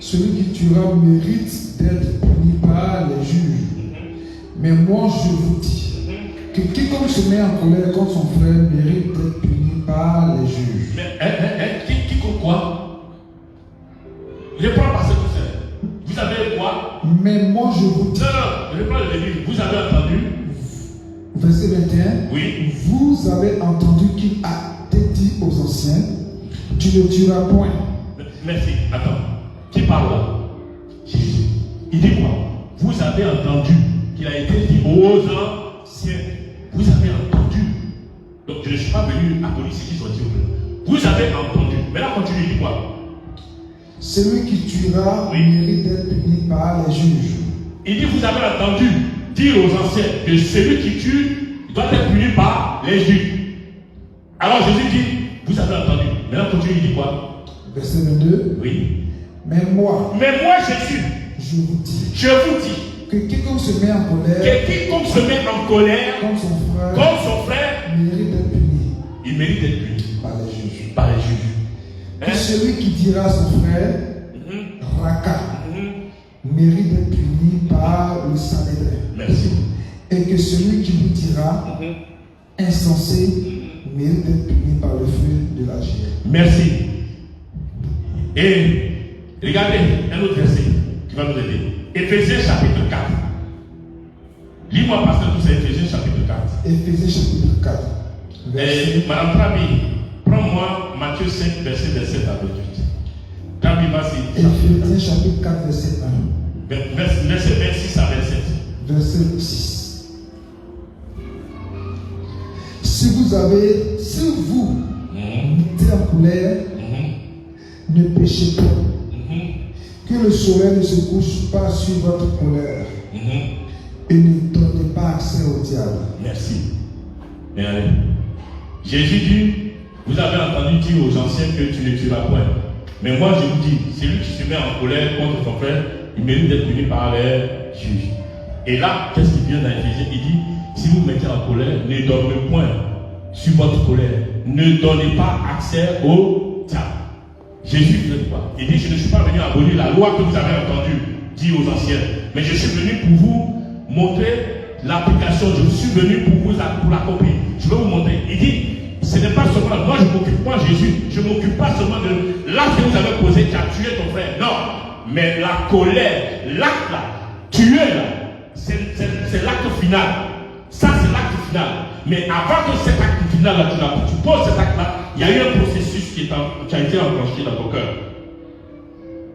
Celui qui tuera mérite d'être puni par les juges. Mais moi je vous dis que quiconque se met en colère contre son frère mérite d'être puni par les juges. Mais quiconque quoi? Je prends par ce que c'est. Vous avez quoi? Mais moi je vous dis. Non, je prends le début. Vous avez entendu? verset 21. Oui. Vous avez entendu qu'il a été dit aux anciens, tu ne tueras point. Merci. Attends. Qui parle là? Jésus. Il dit quoi? Vous avez entendu qu'il a été dit aux anciens. Vous avez entendu. Donc je ne suis pas venu abolir ce qui sont dit au peuple. Vous avez entendu. Maintenant continue, il dit quoi? Celui qui tuera mérite d'être puni par les juges. Il dit, vous avez entendu dire aux anciens que celui qui tue doit être puni par les juges. Alors Jésus dit, vous avez entendu. Maintenant continue, il dit quoi? Verset 22. Oui. Mais moi, Jésus, je vous dis que quiconque se met en colère, comme son frère, mérite d'être puni il mérite d'être puni par les juges. Hein? Que celui qui dira à son frère, Raka, mérite d'être puni par le Sanhédrin. Merci. Et que celui qui lui dira, insensé, mérite d'être puni par le feu de la chair. Merci. Et regardez un autre verset qui va nous aider. Éphésiens chapitre 4. Lis-moi, pasteur, tout ça, Éphésiens chapitre 4. Éphésiens chapitre 4. Et Madame Trabi, prends-moi Matthieu 5, verset 27 à 28. Trabi, vas-y. Éphésiens chapitre 4, verset 1. Verset 26 à 27. Verset 6. Si vous mettez en colère, ne péchez pas. Que le soleil ne se couche pas sur votre colère. Et ne donnez pas accès au diable. Merci. Et allez. Jésus dit, vous avez entendu dire aux anciens que tu ne tueras point. Mais moi je vous dis, celui qui se met en colère contre son frère, il mérite d'être puni par les juges. Et là, qu'est-ce qu'il vient dans Éphésiens? Il dit, si vous mettez en colère, ne dormez point sur votre colère. Ne donnez pas accès au diable. Jésus dit quoi? Il dit, je ne suis pas venu abolir la loi que vous avez entendue dire aux anciens, mais je suis venu pour vous montrer l'application. Je suis venu pour l'accomplir. Je vais vous montrer. Il dit, ce n'est pas seulement, moi Jésus, je ne m'occupe pas seulement de l'acte que vous avez posé qui a tué ton frère. Non, mais la colère, l'acte là, tuer là, c'est l'acte final. Ça c'est l'acte final. Mais avant que cet acte final là, tu poses cet acte là, il y a eu un processus qui a été enclenché dans ton cœur.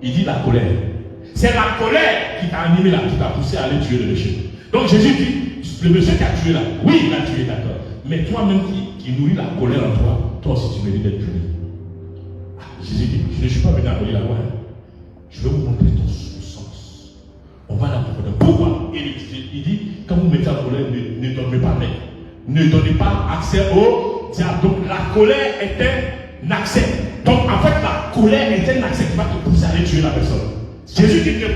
Il dit la colère. C'est la colère qui t'a animé là, qui t'a poussé à aller tuer le péché. Donc Jésus dit, le monsieur qui a tué là, oui il a tué, d'accord. Mais toi-même qui nourrit la colère en toi aussi tu mérites d'être puni. Jésus dit, je ne suis pas venu abolir la loi. Je vais vous montrer ton sens. On va la profondeur. Pourquoi? Il dit, quand vous mettez en colère, ne dormez pas avec. Ne donnez pas accès au diable. Donc la colère est un accès. Donc en fait la colère est un accès qui va te pousser à aller tuer la personne. Jésus dit que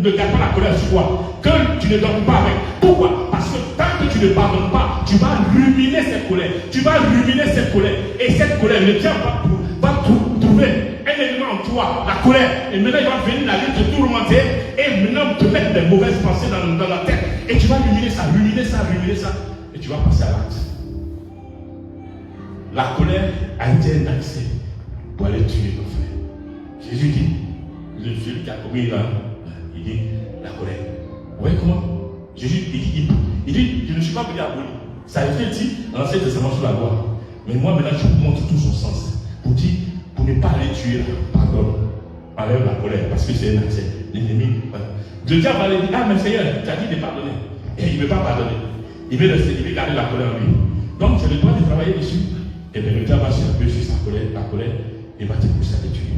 ne garde pas la colère sur toi. Que tu ne dormes pas avec. Pourquoi? Parce que tant que tu ne pardonnes pas, tu vas ruminer cette colère. Tu vas ruminer cette colère. Et cette colère, le diable va trouver un élément en toi, la colère. Et maintenant, il va venir la vie te tourmenter. Et maintenant, te mettre des mauvaises pensées dans la tête. Et tu vas ruminer ça. Et tu vas passer à l'acte. La colère a été un accès pour aller tuer ton frère. Jésus dit, celui qui a commis là, il dit la colère. Vous voyez comment? Jésus, il dit, je ne suis pas venu abolir. Ça a été dit dans l'Ancien Testament sur la loi. Mais moi maintenant, je vous montre tout son sens. Pour dire, pour ne pas aller tuer, pardonne. Enlève la colère, parce que c'est un accès. L'ennemi. Le diable va aller dire, ah mais Seigneur, tu as dit de pardonner. Et il ne veut pas pardonner. Il veut garder la colère en lui. Donc c'est le droit de travailler dessus. Et bien le diable va se appuyer sur sa colère, la colère, et va te pousser à te tuer.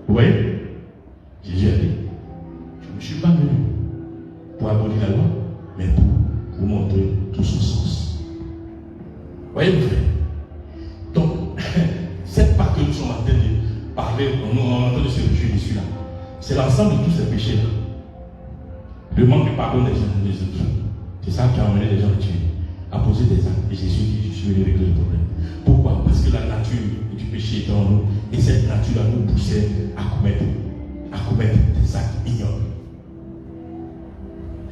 Vous voyez? Jésus a dit, je ne suis pas venu pour abolir la loi, mais pour vous montrer tout son sens. Vous voyez, mon frère? Donc, cette part que nous sommes en train de parler, on est en train de se réjouir dessus-là, c'est l'ensemble de tous ces péchés-là. Le manque de pardon des autres. C'est ça qui a amené les gens à tuer, à poser des actes. Et Jésus dit, je suis venu régler le problème. Pourquoi? Parce que la nature du péché était en nous. Et cette nature-là nous poussait à commettre des actes ignobles.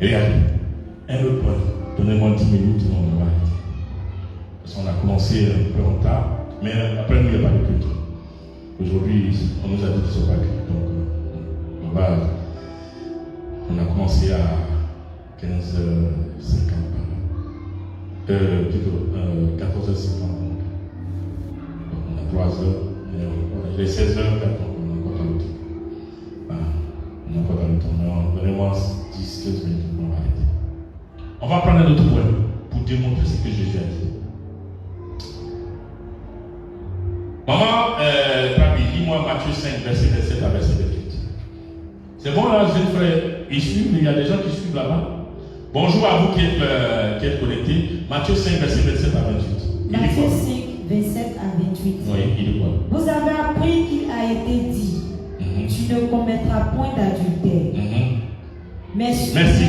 Et regardez, un autre point. Donnez-moi 10 minutes et on va arrêter. Parce qu'on a commencé un peu en retard, mais après nous, il n'y a pas de culte. Aujourd'hui, on nous a dit qu'il ne soit pas culte. Donc, on a commencé à 15h50. Plutôt 14h50. On a 3 heures. Il est 16h, on a encore dans le temps. Voilà. On a encore dans le temps. Mais donnez-moi 10-15 minutes, on va arrêter. On va prendre un autre point pour démontrer ce que Jésus a dit. Maman, Papi, dis-moi Matthieu 5, verset 27 à verset 28. C'est bon là, jeunes frères, ils suivent, il y a des gens qui suivent là-bas. Bonjour à vous qui êtes connectés. Matthieu 5, verset 27 à 28. Matthieu 5, 27 à 28. Oui, il dit quoi? Vous avez appris qu'il a été dit, tu ne commettras point d'adultère. Merci.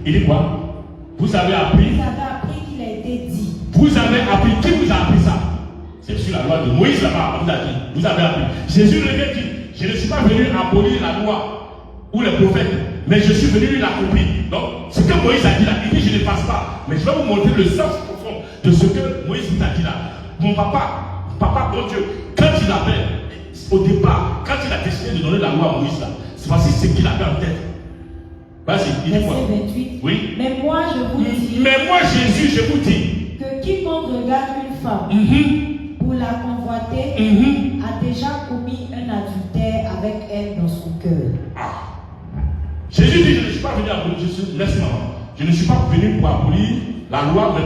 Il dit quoi? Vous avez appris qu'il a été dit. Vous avez appris. Qui vous a appris ça? C'est sur la loi de Moïse là-bas. Vous avez dit. Vous avez appris. Jésus le dit, je ne suis pas venu abolir la loi ou les prophètes, mais je suis venu l'accomplir. Donc, ce que Moïse a dit là, il dit je ne passe pas. Mais je vais vous montrer le sens profond de ce que Moïse vous a dit là. Mon papa, bon Dieu, quand il avait, au départ, quand il a décidé de donner la loi à Moïse là, c'est parce que c'est ce qu'il avait en tête. Vas-y, il dit quoi? Verset 28. Oui. Mais moi je vous dis. Mais moi Jésus, je vous dis. Que quiconque regarde une femme pour la convoiter a déjà commis un adultère avec elle dans son cœur. Jésus dit, je ne suis pas venu abolir, je ne suis pas venu pour abolir la loi, mais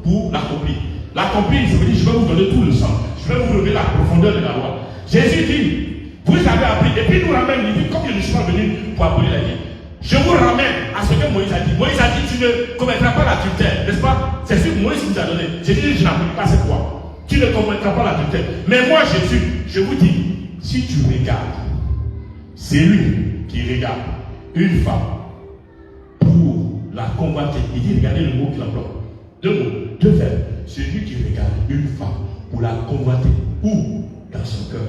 pour l'accomplir. L'accomplir, ça veut dire, je vais vous donner tout le sens. Je vais vous révéler la profondeur de la loi. Jésus dit, vous avez appris, et puis il nous ramène, il dit, comme je ne suis pas venu pour abolir la vie, je vous ramène à ce que Moïse a dit. Moïse a dit, tu ne commettras pas l'adultère, n'est-ce pas? C'est ce que Moïse vous a donné. Jésus dit, je n'applique pas cette loi. Tu ne commettras pas l'adultère. Mais moi, Jésus, je vous dis, si tu regardes, c'est lui qui regarde une femme pour la convoiter. Il dit, regardez le mot qu'il emploie. Deux mots, deux verbes. Celui qui regarde une femme pour la convoiter, ou dans son cœur.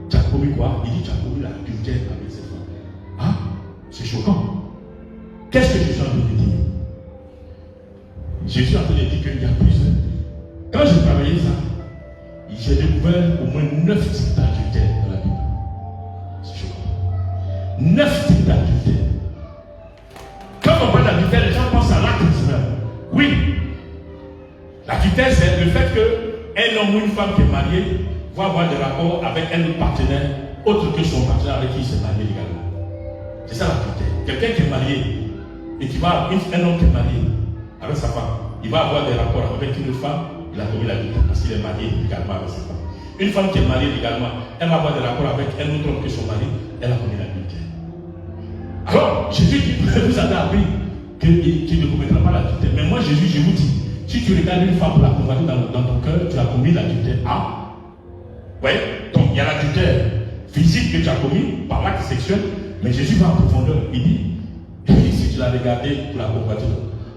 Tu as commis quoi? Il dit, tu as commis l'adultère avec cette femme. Hein? C'est choquant. Qu'est-ce que Jésus a envie de dire? Jésus a envie de dire qu'il y a plusieurs. Quand je travaillais ça, j'ai découvert au moins 9 types d'adultère dans la Bible. C'est choquant. 9 types d'adultère. Quand on parle d'adultère, les gens pensent à l'acte d'Israël. Oui. L'adultère, c'est le fait qu'un homme ou une femme qui est marié va avoir des rapports avec un autre partenaire, autre que son partenaire avec qui il s'est marié légalement. C'est ça l'adultère. Quelqu'un qui est marié et qui va, un homme qui est marié avec sa femme, il va avoir des rapports avec une femme, il a commis l'adultère parce qu'il est marié légalement avec sa femme. Une femme qui est mariée légalement, elle va avoir des rapports avec un autre homme que son mari, elle a commis l'adultère. Alors, Jésus dit, vous avez appris que tu ne commettras pas l'adultère. Mais moi, Jésus, je vous dis, si tu regardes une femme pour la convoiter dans ton cœur, tu as commis l'adultère. Ah, ouais, donc il y a l'adultère physique que tu as commis par l'acte sexuel, mais Jésus va en profondeur. Il dit, si tu l'as regardé pour la convoiter,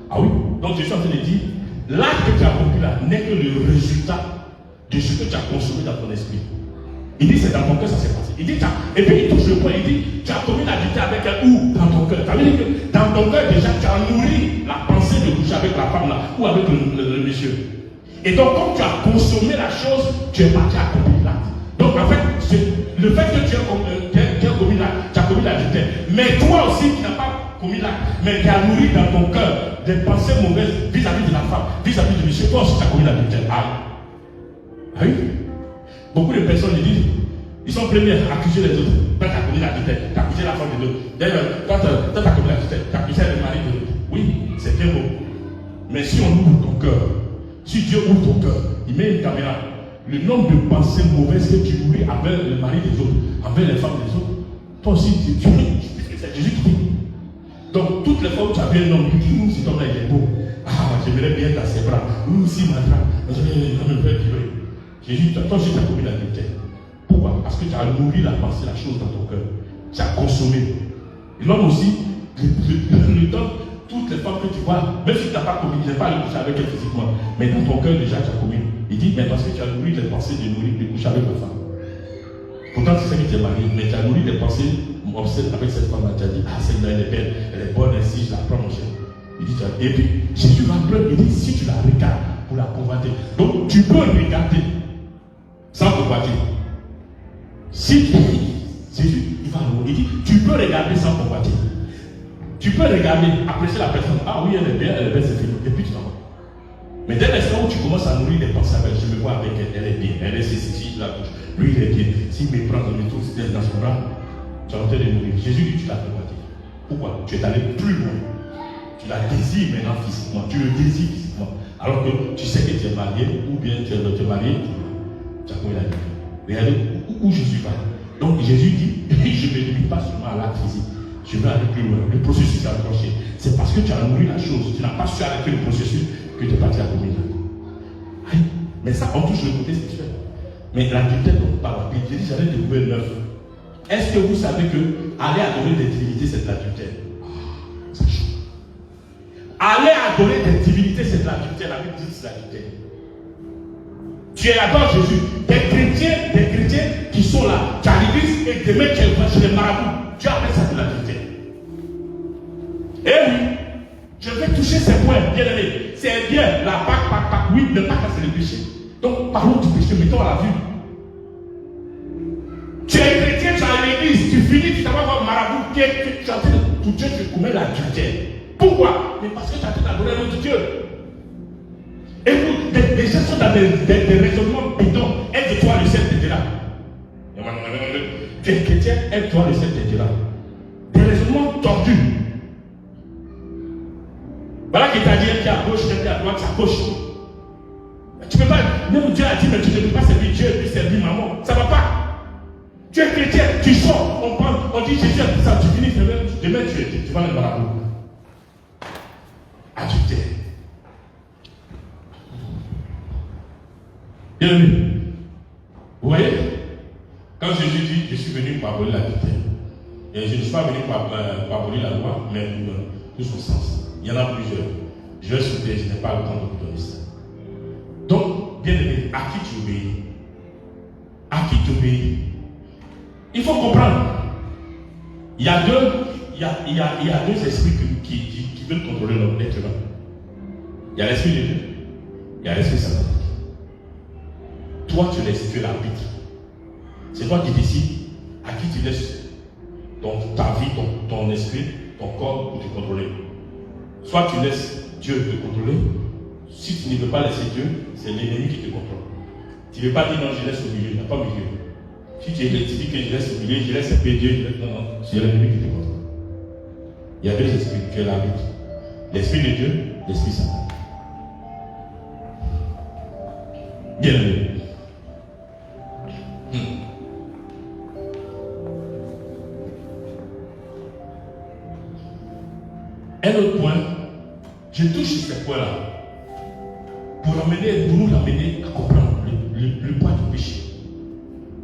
ah oui, donc Jésus est en train de dire, l'acte que tu as accompli là n'est que le résultat de ce que tu as consommé dans ton esprit. Il dit, c'est dans ton cœur ça s'est passé. Il dit, et puis il touche le point, il dit, tu as commis l'adultère avec un ou dans ton cœur. Ça veut dire que dans ton cœur déjà, tu as nourri la pensée de coucher avec la femme là, ou avec le monsieur. Et donc, comme tu as consommé la chose, tu es parti à accomplir l'acte. Donc, en fait, le fait que tu as commis l'acte, tu as commis l'adultère. Mais toi aussi, tu n'as pas commis l'acte, mais tu as nourri dans ton cœur des pensées mauvaises vis-à-vis de la femme, vis-à-vis du monsieur. Toi aussi, tu as commis l'adultère. Ah oui. Beaucoup de personnes disent, ils sont premiers à accuser les autres. Quand tu as commis l'adultère, tu as accusé la femme de l'autre. D'ailleurs, quand tu as commis l'adultère, tu as accusé le mari de l'autre. Oui, c'est bien beau. Mais si on ouvre ton cœur, si Dieu ouvre ton cœur, il met une caméra, le nombre de pensées mauvaises que tu nourris envers le mari des autres, envers les femmes des autres, toi aussi, c'est Jésus qui dit. Donc, toutes les fois où tu as vu un homme qui dit, cet homme-là, il est beau. Ah, j'aimerais bien dans ses bras. Si ma femme, je vais me faire vibrer. Jésus, toi aussi, tu as commis l'adultère. Pourquoi? Parce que tu as nourri la pensée, la chose dans ton cœur. Tu as consommé. Et l'homme aussi, le temps, toutes les femmes que tu vois, même si tu n'as pas commis, tu n'as pas le coucher avec elle physiquement, mais dans ton cœur déjà tu as commis. Il dit, mais parce que tu as nourri les pensées de coucher avec la femme. Pourtant, c'est ça qui t'est marié, mais tu as nourri les pensées obsèques avec cette femme-là. Tu as dit, ah, celle-là, elle est belle, elle est bonne, ainsi, je la prends, mon cher. Il dit, et puis, Jésus va prendre, il dit, si tu la regardes pour la convoiter, donc tu peux regarder sans convoiter. Si Jésus, il dit, tu peux regarder sans convoiter. Tu peux regarder, apprécier la personne. Ah oui, elle est belle, c'est fini. Et puis tu t'en vas. Mais dès l'instant où tu commences à nourrir les pensées, je me vois avec elle, elle est bien, elle est ceci, la bouche. Lui, il est bien. S'il me prend, il me trouve dans son bras, tu as envie de nourrir. Jésus dit, tu l'as fait partir. Pourquoi? Tu es allé plus loin. Tu la désires maintenant physiquement. Tu le désires physiquement. Alors que tu sais que tu es marié, ou bien tu es marié, tu as commis la vie. Regardez où Jésus va. Donc Jésus dit, je ne me limite pas seulement à l'acte physique. Je veux aller plus loin. Le processus est enclenché. C'est parce que tu as nourri la chose. Tu n'as pas su arrêter le processus que tu es parti à commis la vie. Mais ça, on touche le côté sexuel. Mais l'adultère, on parle rapide. J'ai dit, j'allais découvrir 9. Est-ce que vous savez que aller adorer des divinités, c'est de l'adultère? Ça chaud. Aller adorer des divinités, c'est de l'adultère. La Bible dit que c'est de l'adultère. Tu adores Jésus. Des chrétiens qui sont là, tu as l'église et demain tu es chez les marabouts. Tu appelles ça de l'adultère. Eh oui, je vais toucher ces points, bien aimé. C'est bien, la Pâque, oui, mais pas quand c'est le péché. Donc parlons du péché, mettons à la vue. Tu es chrétien, tu es à l'église, tu finis, tu t'en vas voir marabout, tu es en train de tout Dieu, tu commets l'adultère. Pourquoi? Mais parce que tu es en train d'adorer notre Dieu. Et vous, les gens sont dans des raisonnements bidons. Aide-toi le ciel t'était là. Tu es chrétien, aide-toi le ciel t'était là. Des raisonnements tordus. Voilà qui t'a dit, un pied à gauche, un pied à droite, à gauche. Tu ne peux pas, même Dieu a dit, mais tu ne peux pas servir Dieu et puis servir maman. Ça ne va pas. Tu es chrétien, tu sors, on dit Jésus a dit ça, tu finis, demain tu vas le marabout. Adultère. Bien vu. Vous voyez? Quand Jésus dit, je suis venu pour abolir l'adultère. Et je ne suis pas venu pour abolir la loi, mais tout son sens. Il y en a plusieurs. Je vais sauter, je n'ai pas le temps de vous donner ça. Donc, bien aimé, à qui tu obéis? À qui tu obéis? Il faut comprendre. Il y a deux esprits qui veulent contrôler l'être humain. Il y a l'esprit de Dieu, il y a l'esprit satanique. Toi, tu es l'arbitre. C'est toi qui décides à qui tu laisses ta vie, ton esprit, ton corps pour te contrôler. Soit tu laisses Dieu te contrôler. Si tu ne veux pas laisser Dieu, c'est l'ennemi qui te contrôle. Tu ne veux pas dire non, je laisse au milieu, il n'y a pas au milieu. Si tu dis que je laisse au milieu, je laisse un peu Dieu, non, c'est l'ennemi qui te contrôle. Il y a deux esprits, tu es l'arbitre. L'esprit de Dieu, l'esprit satanique. Bien aimé. Un autre point, je touche ces points-là pour nous amener à comprendre le poids du péché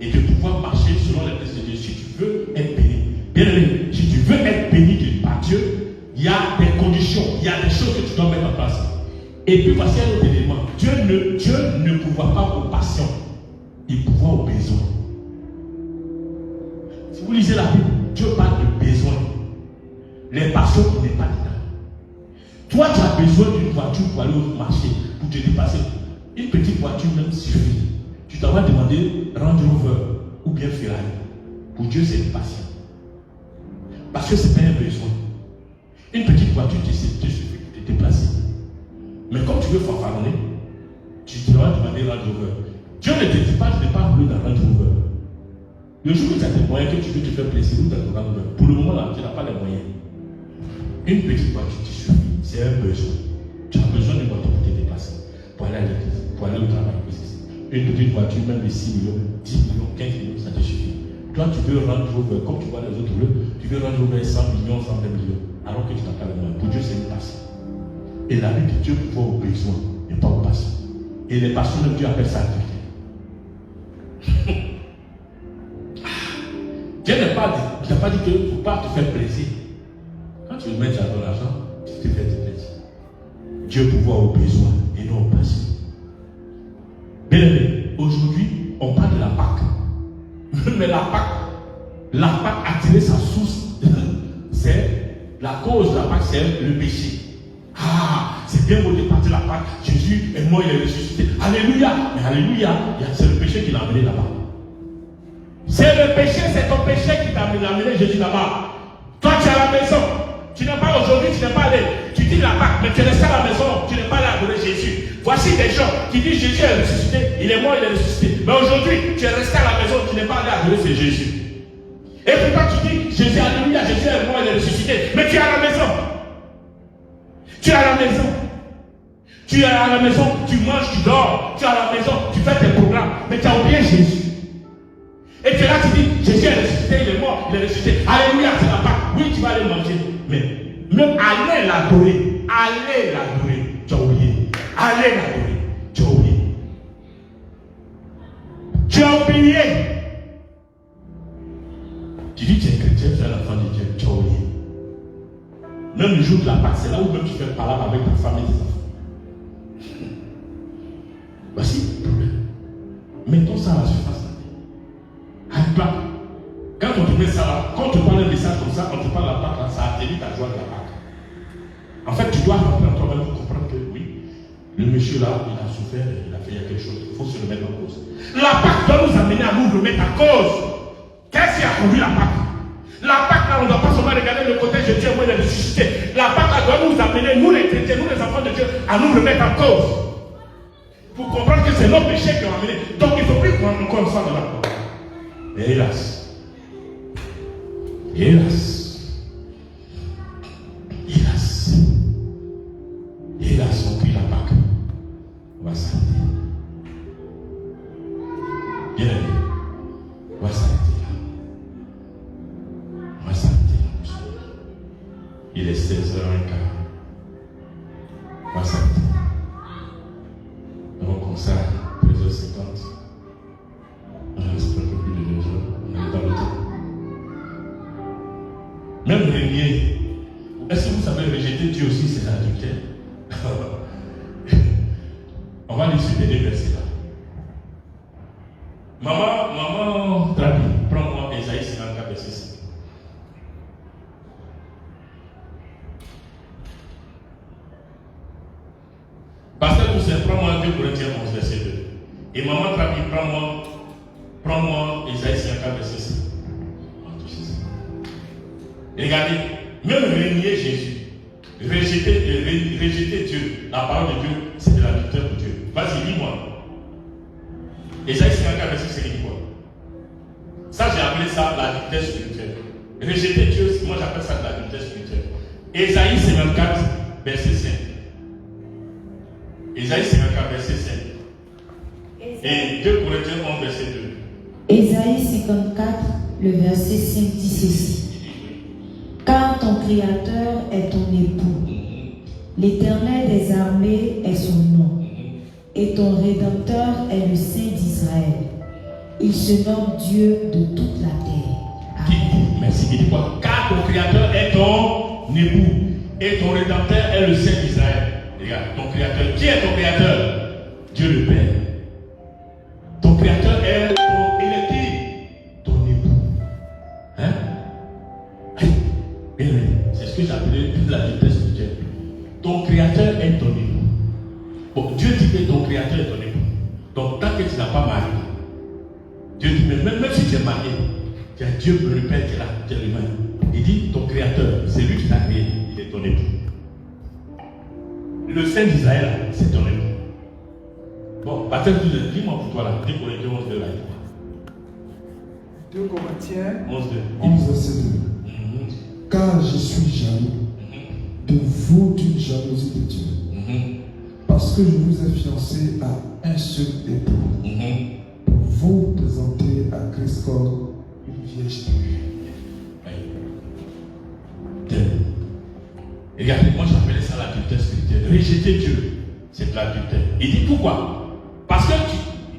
et de pouvoir marcher selon les places de Dieu. Si tu veux être béni, bien aimé, si tu veux être béni par Dieu, il y a des conditions, il y a des choses que tu dois mettre en place. Et puis voici un autre élément. Dieu ne pourvoit pas aux passions, il pourvoit aux besoins. Si vous lisez la Bible, Dieu parle de besoins. Les passions, il n'est pas dedans. Toi, tu as besoin d'une voiture pour aller au marché, pour te dépasser. Une petite voiture même suffit. Tu t'en vas demander Range Rover ou bien Ferrari. Pour Dieu, c'est une passion. Parce que ce n'est pas un besoin. Une petite voiture te suffit pour te déplacer. Mais comme tu veux fanfaronner, tu te vas demander Range Rover. Dieu ne te dit pas, je n'ai pas voulu dans Range Rover. Le jour où tu as des moyens que tu veux te faire plaisir, ou dans ton Range Rover, pour le moment là, tu n'as pas les moyens. Une petite voiture te suffit. C'est un besoin. Tu as besoin d'une voiture pour te déplacer, pour aller à l'église, pour aller au travail. Une petite voiture, même de 6 millions, 10 millions, 15 millions, ça te suffit. Toi, tu veux rendre Rover, comme tu vois les autres bleus, tu veux rendre Rover 100 millions, 120 millions, alors que tu n'as pas les moyens. Pour Dieu, c'est une passion. Et la vie de Dieu voit aux besoins, et pas aux passions. Et les passions de Dieu appellent ça activité. Dieu n'a pas dit qu'il ne faut pas te faire plaisir. Quand tu veux mettre dans ton argent, tu te fais du plaisir. Dieu pourvoit aux besoins et non aux passions. Bien aimé, aujourd'hui, on parle de la Pâque. Mais la Pâque a tiré sa source. C'est la cause de la Pâque, c'est le péché. Ah, c'est bien beau de partir de la Pâque. Jésus est mort, il est ressuscité. Alléluia. Mais alléluia, c'est le péché qui l'a amené là-bas. C'est le péché, c'est ton péché qui t'a amené Jésus là-bas. Toi, tu es à la maison. Tu n'es pas aujourd'hui, tu n'es pas allé. Tu dis la Pâque, mais tu restes à la maison. Tu n'es pas allé adorer Jésus. Voici des gens qui disent Jésus est ressuscité, il est mort, il est ressuscité. Mais aujourd'hui, tu es resté à la maison, tu n'es pas allé adorer ce Jésus. Et pourquoi tu dis Jésus, alléluia, Jésus est mort, il est ressuscité. Mais tu es à la maison. Tu es à la maison. Tu es à la maison, tu manges, tu dors. Tu es à la maison, tu fais tes programmes. Mais tu as oublié Jésus. Et tu es là, tu dis Jésus est ressuscité, il est mort, il est ressuscité. Alléluia, c'est la Pâque. Oui, tu vas aller manger. Mais même aller l'adorer, tu as oublié. Allez l'adorer, tu as oublié. Tu as oublié. Tu dis tu es chrétien, tu es l'enfant de Dieu, tu as oublié. Même le jour de la Pâque, c'est là où même tu fais parler avec ta femme et tes enfants. Voici le problème. Mettons ça à la surface de la terre. Pas. Quand on te met ça là, quand on te parle un message comme ça, quand on te parle de la Pâque là, ça atténue ta joie de la Pâque. En fait, tu dois apprendre toi-même pour comprendre que oui, le monsieur là, il a souffert, il a fait quelque chose, il faut se remettre en cause. La Pâque doit nous amener à nous remettre en cause. Qu'est-ce qui a conduit la Pâque? La Pâque là, on ne doit pas seulement regarder le côté je Dieu, moi il est ressuscité. La Pâque là doit nous amener, nous les chrétiens, nous les enfants de Dieu, à nous remettre en cause. Pour comprendre que c'est nos péchés qui ont amené. Donc il ne faut plus prendre encore une fois de la Pâque. Et hélas, on prie la Pâque. On va s'arrêter. Bien aimé, on va s'arrêter là. On va s'arrêter là. Il est 16h15. On va s'arrêter. On consacre 13h50. On reste un peu plus de 2 heures. On est dans le temps. Même régner. Est-ce que vous savez rejeter Dieu aussi, c'est l'adultère? On va lire ce dernier verset là. Maman, Trabi, prends-moi Esaïe 54, verset 5. Pasteur Toussaint, prends-moi 2 Corinthiens 11, verset 2. Et maman Trabi, prends-moi Esaïe 54, verset 5. Regardez, même renier Jésus, rejeter Dieu, la parole de Dieu, c'est de l'adultère pour Dieu. Vas-y, lis-moi. Esaïe 54, verset 5, lis-moi. Ça, j'ai appelé ça l'adultère spirituelle. Rejeter Dieu, moi j'appelle ça de l'adultère spirituelle. Esaïe 54, verset 5. Esaïe 54, verset 5. Et 2 Corinthiens 11, verset 2. Esaïe 54, le verset 5 dit ceci. Car ton Créateur est ton époux, l'Éternel des armées est son nom, et ton Rédempteur est le Saint d'Israël. Il se nomme Dieu de toute la terre. Amen. Merci. Il dit quoi? Car ton Créateur est ton époux, et ton Rédempteur est le Saint d'Israël. Regarde, ton Créateur. Qui est ton Créateur? Dieu le Père. Ton Créateur est ton époux. Hein? C'est ce que j'appelais l'adultère spirituelle. Ton Créateur est ton époux. Bon, Dieu dit que ton Créateur est ton époux. Donc, tant que tu n'as pas marié, Dieu dit, même si tu es marié, tu as Dieu, le Père qui est là, tu es l'humain. Il dit, ton Créateur, c'est lui qui t'a créé, il est ton époux. Le Saint d'Israël, c'est ton époux. Bon, Pasteur, dis-moi pour toi là, 2 Corinthiens 11, 2 là. 2 Corinthiens 11, 11, verset 2. Car je suis jaloux de vous d'une jalousie de Dieu. Parce que je vous ai fiancé à un seul époux. Pour vous présenter à Christ comme une vierge pure. Regardez, moi j'appelais ça l'adultère spirituel. Rejeter Dieu, c'est de l'adultère. Il dit pourquoi? Parce que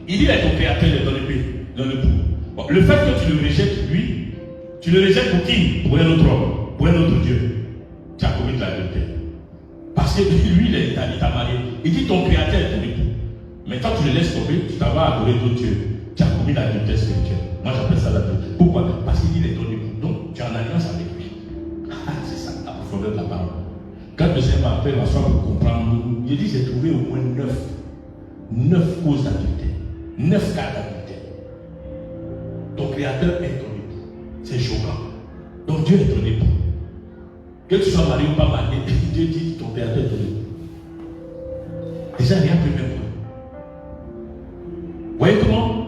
il dit qu'il est ton Créateur, il est dans le époux. Bon, le fait que tu le rejettes, lui, tu le rejettes pour qui? Pour un autre homme, pour un autre Dieu. Tu as commis de l'adultère. Parce que lui, il t'a marié. Il dit ton Créateur est ton époux. Mais quand tu le laisses tomber, tu t'en vas adorer d'autres dieux. Tu as commis l'adultère spirituelle. Moi j'appelle ça l'adultère. Pourquoi? Parce qu'il dit qu'il est ton époux. Donc tu es en alliance avec lui. C'est ça la profondeur de la parole. Quand le Seigneur m'a appelé m'asseoir pour comprendre, j'ai dit j'ai trouvé au moins 9 causes d'adultère. 9 cas d'adultère. Ton Créateur est ton époux. C'est choquant. Donc Dieu est ton époux. Que tu sois marié ou pas marié, Dieu dit ton Créateur est ton époux. déjà il y a plus même point. Vous voyez comment?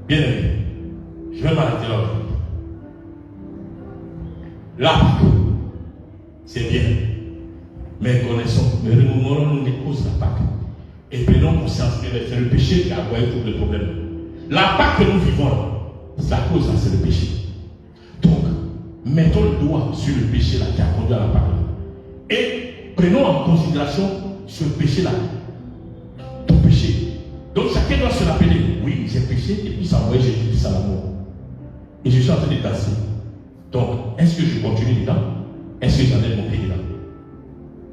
Bien aimé, je vais m'arrêter là aujourd'hui. La Pâque, c'est bien. Mais connaissons, mais remémorons les causes de la Pâque. Et prenons conscience que c'est le péché qui a envoyé tout le problème. La Pâque que nous vivons là, la cause là, c'est le péché. Donc, mettons le doigt sur le péché là qui a conduit à la Pâque là. Et prenons en considération ce péché là. Ton péché. Donc chacun doit se rappeler, oui, j'ai péché et puis ça a envoyé Jésus-Christ à la mort. Et je suis en train de danser. Donc, est-ce que je continue dedans? Est-ce que j'enlève mon pied dedans?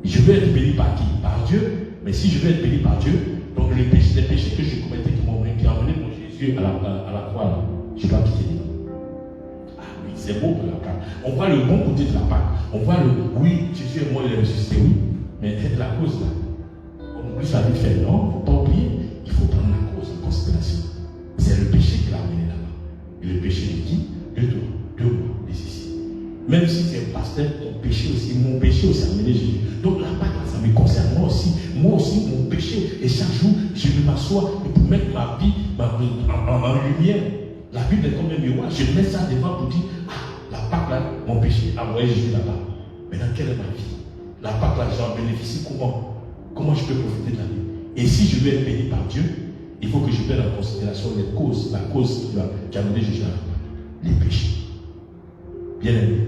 Je veux être béni par qui? Par Dieu. Mais si je veux être béni par Dieu, donc les péchés que je commettais qui m'ont amené mon Jésus à la croix, là, je dois quitter dedans. Ah oui, c'est beau pour la Pâque. On voit le bon côté de la Pâque. On voit oui, Jésus est mort, il est ressuscité, oui. Mais la cause là, on oublie sa vie de faire. Non, il ne faut pas oublier. Il faut prendre la cause en considération. C'est le péché qui l'a amené là-bas. Et le péché de qui? De toi, de moi, des ici. Même si tu es pasteur, ton péché aussi, mon péché aussi a amené Jésus. Donc la Pâque, ça me concerne moi aussi. Moi aussi, mon péché. Et chaque jour, je me m'assois pour mettre ma vie en lumière. La Bible est comme un miroir. Je mets ça devant pour dire, la Pâque là, mon péché a envoyé Jésus là-bas. Maintenant, quelle est ma vie? La Pâque là, j'en bénéficie comment? Comment je peux profiter de la vie? Et si je veux être béni par Dieu, il faut que je prenne en considération les causes, la cause qui a amené Jésus à la croix, les péchés. Bien aimé,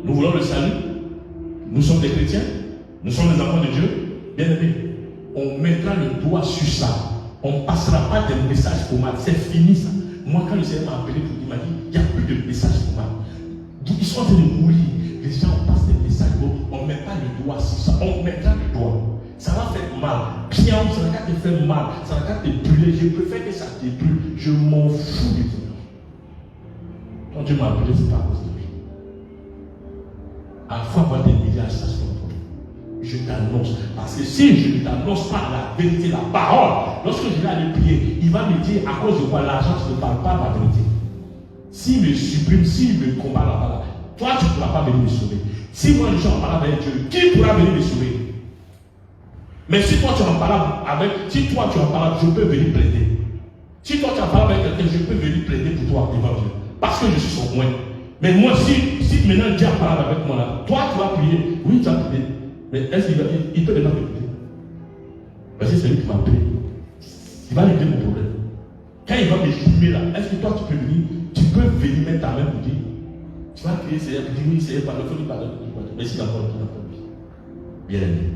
nous voulons le salut, nous sommes des chrétiens, nous sommes des enfants de Dieu. Bien aimé, on mettra le doigt sur ça. On ne passera pas des messages pour mal. C'est fini ça. Moi, quand le Seigneur m'a appelé, il m'a dit, il n'y a plus de messages pour mal. Ils sont en train de mourir. Les gens passent des messages, on ne met pas le doigt sur ça. On mettra le doigt. Ça va faire mal. Bien, ça va te faire mal. Ça va te brûler. Je préfère que ça te brûle. Je m'en fous de toi. Quand Dieu m'a appelé, c'est pas à cause de lui. À la fois avoir des médias, ça se comprend. Je t'annonce. Parce que si je ne t'annonce pas la vérité, la parole, lorsque je vais aller prier, il va me dire à cause de quoi l'argent ne parle pas de la vérité. S'il me supprime, s'il me combat là-bas, toi tu ne pourras pas venir me sauver. Si moi je suis en parole avec Dieu, qui pourra venir me sauver? Mais si toi tu en parles avec, si toi tu en parles, je peux venir plaider. Si toi tu en parles avec quelqu'un, je peux venir plaider pour toi devant Dieu. Parce que je suis son moins. Mais moi, si maintenant Dieu parle avec moi là, toi tu vas prier, oui tu vas prier. Mais est-ce qu'il peut maintenant m'écouter? Parce que c'est lui qui m'a appelé. Il va régler mon problème. Quand il va me filmer là, est-ce que toi tu peux venir mettre ta main pour dire, tu vas prier Seigneur, pour dire oui Seigneur, pardon, il faut lui pardonner. Mais si d'accord, bien aimé.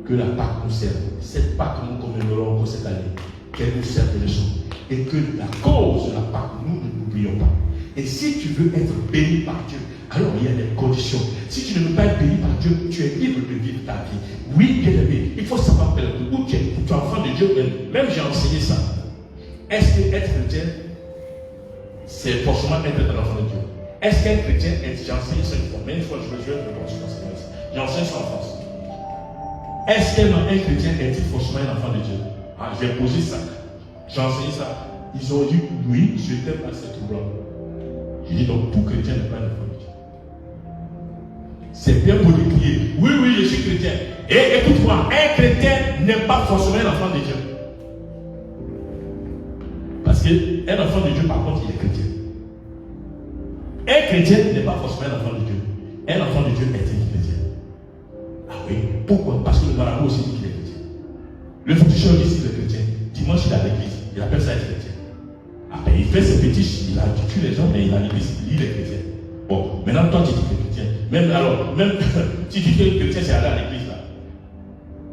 Que la Pâque nous serve. Cette Pâque que nous commémorons encore cette année, qu'elle nous serve de leçon. Et que la cause de la Pâque, nous ne l'oublions pas. Et si tu veux être béni par Dieu, alors il y a des conditions. Si tu ne veux pas être béni par Dieu, tu es libre de vivre ta vie. Oui, bien aimé, il faut savoir où tu es. Tu es enfant de Dieu, même j'ai enseigné ça. Est-ce que être chrétien, c'est forcément être un enfant de Dieu? Est-ce qu'être chrétien, j'ai enseigné ça une fois, mais une fois je me suis rendu. J'enseigne ça en France. Est-ce qu'un chrétien est-il forcément un enfant de Dieu? J'ai posé ça. J'ai enseigné ça. Ils ont dit oui, je t'aime à cette blanc. J'ai dit donc tout chrétien n'est pas un enfant de Dieu. C'est bien pour lui crier. Oui, je suis chrétien. Et écoute-moi, un chrétien n'est pas forcément un enfant de Dieu. Parce qu'un enfant de Dieu, par contre, il est chrétien. Un chrétien n'est pas forcément un enfant de Dieu. Un enfant de Dieu est un chrétien. Ah oui, pourquoi? Parce que le marabout aussi dit qu'il est chrétien. Le féticheur dit qu'il est chrétien. Dimanche, il est à l'église. Il appelle ça être chrétien. Après, il fait ses fétiches, il tue les gens, mais il est à l'église. Il est chrétien. Bon, maintenant, toi, tu dis que chrétien. Même si tu dis que chrétien, c'est aller à l'église là.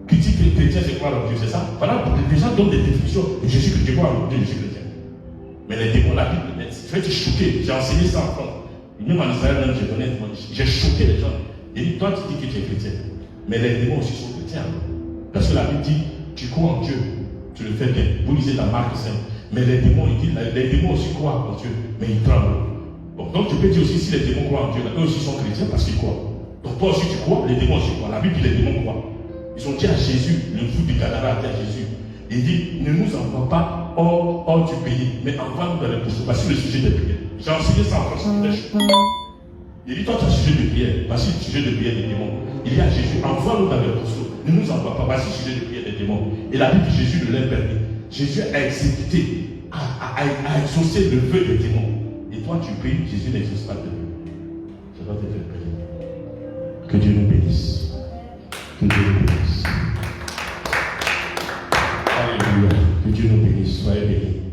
Critique que chrétien, c'est croire en Dieu, c'est ça? Voilà, les gens donnent des définitions. Je suis chrétien, crois en Dieu, je suis chrétien. Mais les démons, la Bible, je vais te choquer. J'ai enseigné ça en France. Même en Israël, même, j'ai choqué les gens. J'ai dit, toi, tu dis que tu es chrétien. Mais les démons aussi sont chrétiens. Parce que la Bible dit, tu crois en Dieu, tu le fais bien. Vous lisez dans Marc 5. Mais les démons, les démons aussi croient en Dieu, mais ils tremblent. Bon, donc tu peux dire aussi, si les démons croient en Dieu, eux aussi sont chrétiens parce qu'ils croient. Donc toi aussi tu crois, les démons aussi croient. La Bible dit les démons croient. Ils ont dit à Jésus, le fou du Gadara a dit à Jésus, il dit, ne nous envoie pas hors du pays, mais envoie-nous dans les pousseaux. Voici le sujet des prières. J'ai enseigné ça en France. Il dit, toi tu as un sujet de prière. Voici le sujet de prière des démons. il y a Jésus, envoie-nous dans les morceaux. Ne nous envoie pas, voici sujet de prière des démons. Et la Bible dit Jésus ne l'a permis. Jésus a exécuté, a exaucé le vœu des démons. Et toi tu pries, Jésus n'exauce pas le vœu. Ça doit te faire prier. Que Dieu nous bénisse. Que Dieu nous bénisse. Alléluia. Que Dieu nous bénisse. Soyez bénis.